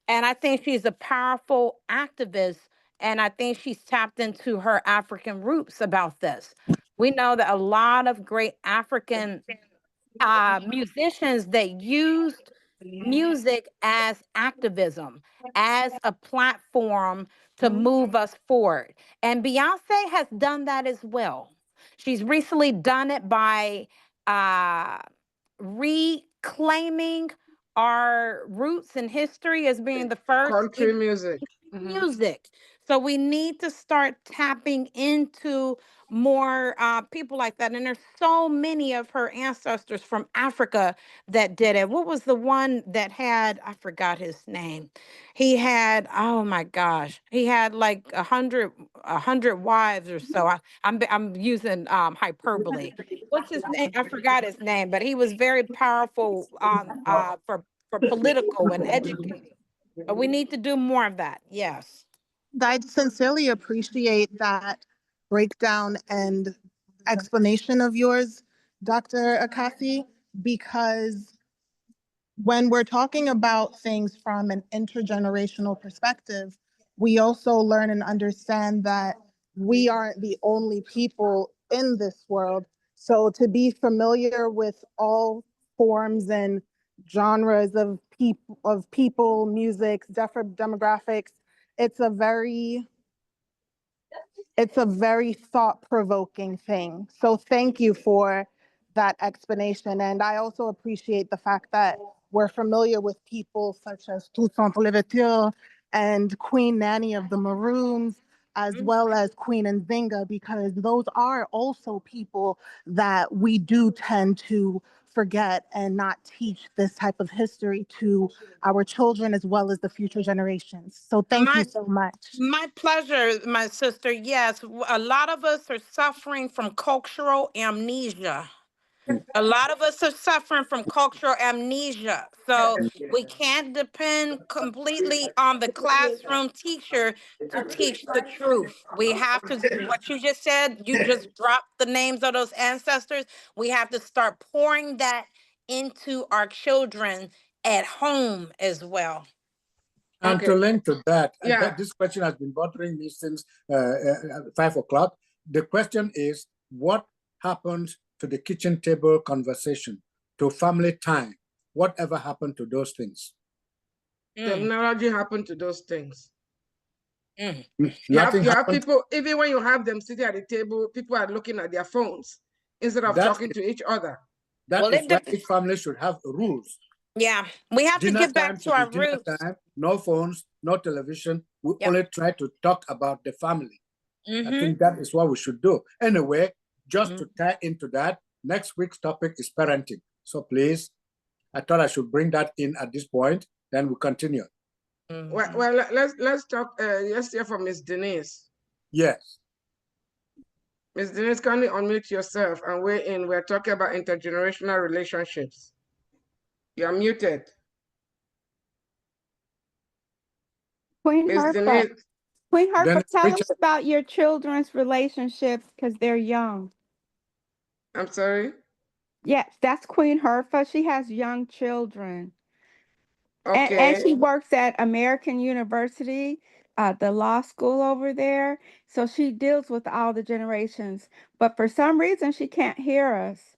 and I think she's a powerful activist, and I think she's tapped into her African roots about this. We know that a lot of great African musicians that used music as activism, as a platform to move us forward. And Beyonce has done that as well. She's recently done it by uh, reclaiming our roots and history as being the first Country music. music. So we need to start tapping into more people like that. And there's so many of her ancestors from Africa that did it. What was the one that had, I forgot his name. He had, oh my gosh, he had like a hundred wives or so. I'm using hyperbole. What's his name? I forgot his name, but he was very powerful for political and educating. But we need to do more of that. Yes. I sincerely appreciate that breakdown and explanation of yours, Dr. Akasi, because when we're talking about things from an intergenerational perspective, we also learn and understand that we aren't the only people in this world. So to be familiar with all forms and genres of people, music, demographics, it's a very thought-provoking thing. So thank you for that explanation. And I also appreciate the fact that we're familiar with people such as Toussaint Louverture and Queen Nanny of the Maroons, as well as Queen Nzinga, because those are also people that we do tend to forget and not teach this type of history to our children as well as the future generations. So thank you My so much. my pleasure, my sister. Yes, a lot of us are suffering from cultural amnesia. A lot of us are suffering from cultural amnesia. So we can't depend completely on the classroom teacher to teach the truth. We have to, what you just said, you just dropped the names of those ancestors. We have to start pouring that into our children at home as well. And Okay. to link to that, Yeah. this question has been bothering me since 5 o'clock. The question is, what happened to the kitchen table conversation, to family time? Whatever happened to those things? Technology happened to those things. Nothing You have happened. people, even when you have them sitting at the table, people are looking at their phones instead of talking to each other. That is why each family should have ruls. Yeah, we have to Dinner get time back to should be our dinner roots. time, no phones, no television. We Yep. only try to talk about the family. I Mhm. think that is what we should do. Anyway, just to tie into that, next week's topic is parenting. So please, I thought I should bring that in at this point, then we continue. Well, let's talk. Let's hear from Ms. Denise. Yes. Ms. Denise, can you unmute yourself and weigh in? We're talking about intergenerational relationships. You are muted. Queen Ms. Herfa, Denise, Queen Herfa, Then tell us Richard, about your children's relationships because they're young. I'm sorry. Yes, that's Queen Herfa. She has young children. And Okay. she works at American University, the law school over there. So she deals with all the generations. But for some reason, she can't hear us.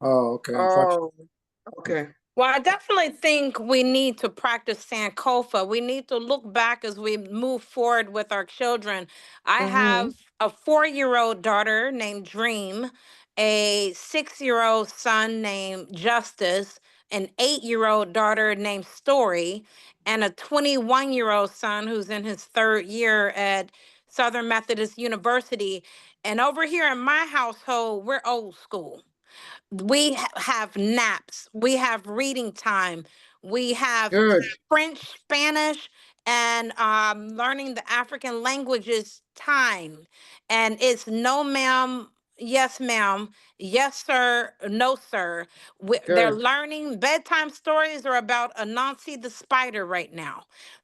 oh, okay, unfortunately. Oh, okay. Well, I definitely think we need to practice Sankofa. We need to look back as we move forward with our children. I have a 4-year-old daughter named Dream, a 6-year-old son named Justice, an 8-year-old daughter named Story, and a 21-year-old son who's in his 3rd year at Southern Methodist University. And over here in my household, we're old school. We have naps, we have reading time, we have Good. French, Spanish, and learning the African languages time. And it's no, ma'am, yes, ma'am. Yes, sir. No, sir. They're Good. learning bedtime stories are about Anansi the spider right now.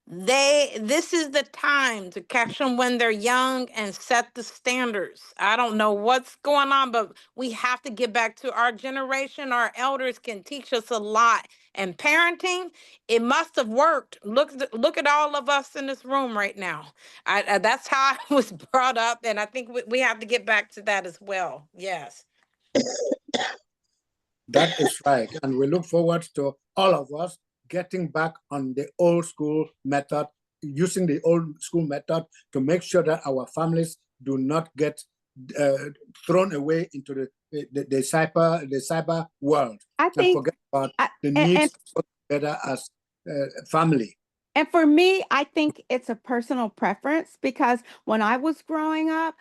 This is the time to catch them when they're young and set the standards. I don't know what's going on, but we have to get back to our generation. Our elders can teach us a lot. And parenting, it must have worked. Look at all of us in this room right now. That's how I was brought up, and I think we have to get back to that as well. Yes. That is right. And we look forward to all of us getting back on the old school method, using the old school method to make sure that our families do not get thrown away into the cyber world. I And think, forget about I, the and, need and to work together as family. and for me, I think it's a personal preference because when I was growing up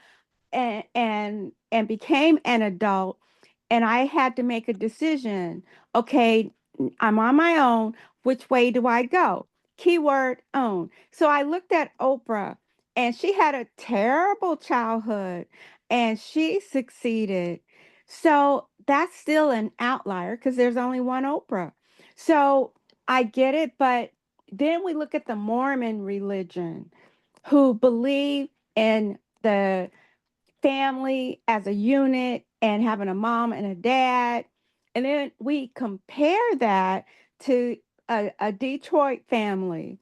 and became an adult, and I had to make a decision. Okay, I'm on my own. Which way do I go? Keyword own. So I looked at Oprah, and she had a terrible childhood, and she succeeded. So that's still an outlier because there's only one Oprah. So I get it, but then we look at the Mormon religion, who believe in the family as a unit and having a mom and a dad. And then we compare that to a Detroit family,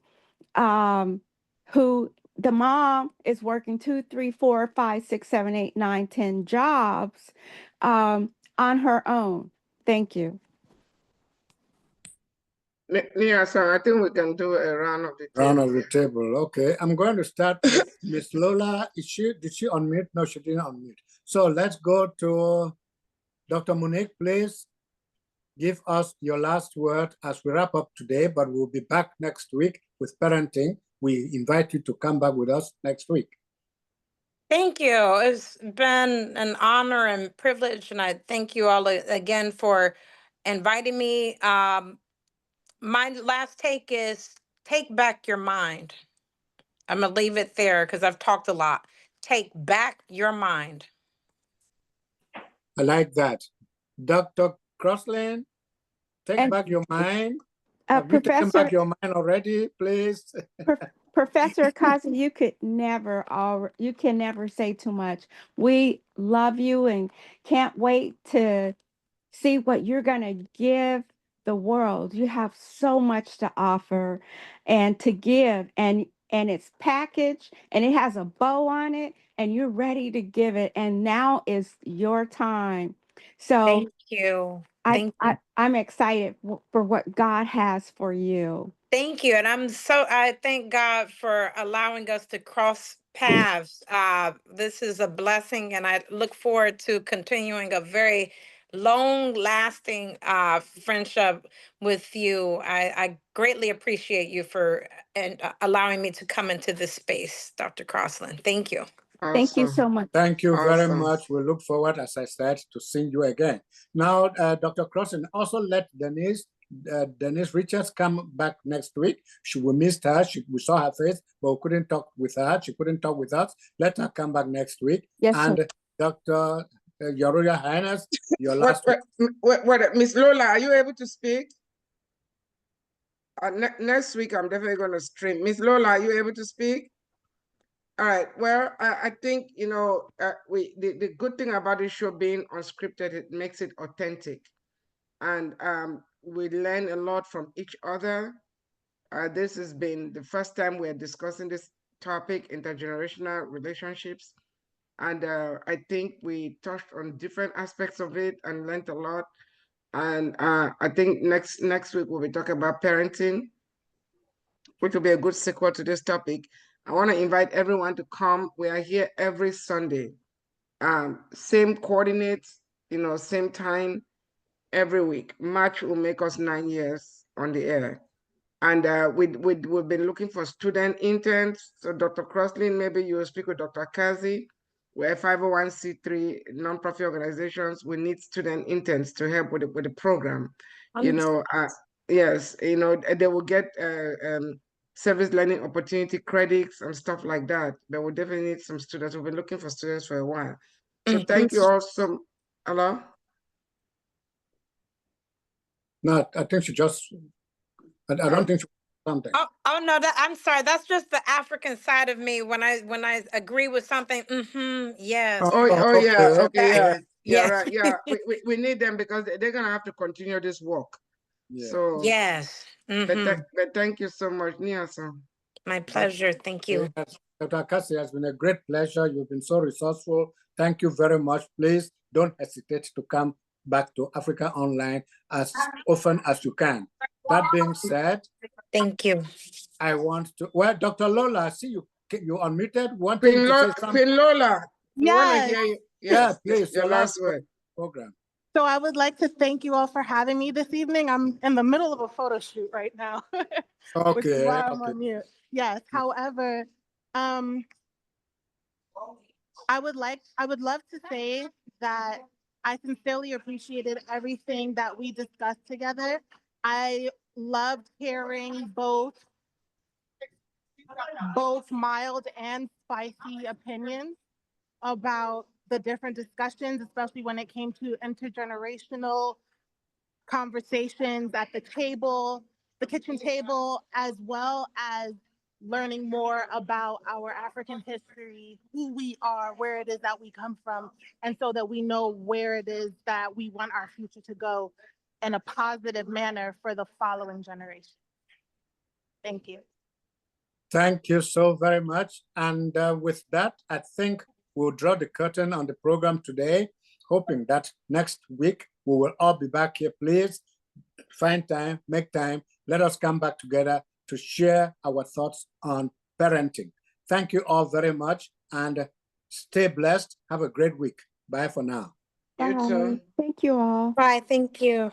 who the mom is working 2, 3, 4, 5, 6, 7, 8, 9, 10 jobs on her own. Thank you. Nia, I think we can do a round of the table. Round of the table. Okay. I'm going to start with Miss Lola. Did she unmute? No, she didn't unmute. So let's go to Dr. Monique, please. Give us your last word as we wrap up today, but we'll be back next week with parenting. We invite you to come back with us next week. Thank you. It's been an honor and privilege, and I thank you all again for inviting me. My last take is take back your mind. I'm going to leave it there because I've talked a lot. Take back your mind. I like that. Dr. Crossland, take back your mind. Have you taken back your mind already, please? Professor Kazi, you can never say too much. We love you and can't wait to see what you're going to give the world. You have so much to offer and to give, and it's packaged and it has a bow on it, and you're ready to give it, and now is your time. So Thank you. I'm excited for what God has for you. Thank you. And I thank God for allowing us to cross paths. This is a blessing, and I look forward to continuing a very long lasting friendship with you. I greatly appreciate you for allowing me to come into this space, Dr. Crossland. Thank you. Awesome. Thank you so much. Thank you very much. We look forward, as I said, to seeing you again. Now, Dr. Crossland, also let Denise Richards come back next week. We missed her. We saw her face, but we couldn't talk with her. She couldn't talk with us. Let her come back next week. Yes, and sir. Dr. Your Royal Highness, your last. Wait, Miss Lola, are you able to speak? Next week, I'm definitely going to stream. Miss Lola, are you able to speak? All right. Well, I think, you know, the good thing about this show being unscripted, it makes it authentic. And we learn a lot from each other. This has been the first time we're discussing this topic, intergenerational relationships. And I think we touched on different aspects of it and learned a lot. And I think next week we'll be talking about parenting, which will be a good sequel to this topic. I want to invite everyone to come. We are here every Sunday. Same coordinates, you know, same time every week. March will make us 9 years on the air. And we've been looking for student interns. So Dr. Crossland, maybe you will speak with Dr. Kazi. We're 501c3 nonprofit organizations. We need student interns to help with the program. You know, yes, you know, they will get service learning opportunity credits and stuff like that. But we definitely need some students. We've been looking for students for a while. So thank you all so. Hello. No, I think she just. I don't think she something. Oh no, I'm sorry. That's just the African side of me. When I agree with something, yes. Oh yeah, okay, yeah. Yeah. Right. Yeah, we need them because they're gonna have to continue this work. Yeah. So Yes. but thank you so much, Nia-san. My pleasure. Thank you. Yes, Dr. Cassie, has been a great pleasure. You've been so resourceful. Thank you very much. Please don't hesitate to come back to Africa Online as often as you can. That being said, thank you. I want to. Well, Dr. Lola, I see you. You unmuted. Wanting to say something. Queen Lola, we want to Yes. hear you. Yeah, Yes, please. your last word. Program. So I would like to thank you all for having me this evening. I'm in the middle of a photo shoot right now, which is why I'm on mute. Yes. However, I would love to say that I sincerely appreciated everything that we discussed together. I loved hearing both mild and spicy opinions about the different discussions, especially when it came to intergenerational conversations at the table, the kitchen table, as well as learning more about our African history, who we are, where it is that we come from, and so that we know where it is that we want our future to go in a positive manner for the following generation. Thank you. Thank you so very much. And with that, I think we'll draw the curtain on the program today, hoping that next week we will all be back here. Please find time, make time. Let us come back together to share our thoughts on parenting. Thank you all very much and stay blessed. Have a great week. Bye for now. Bye. Thank you all. Bye. Thank you.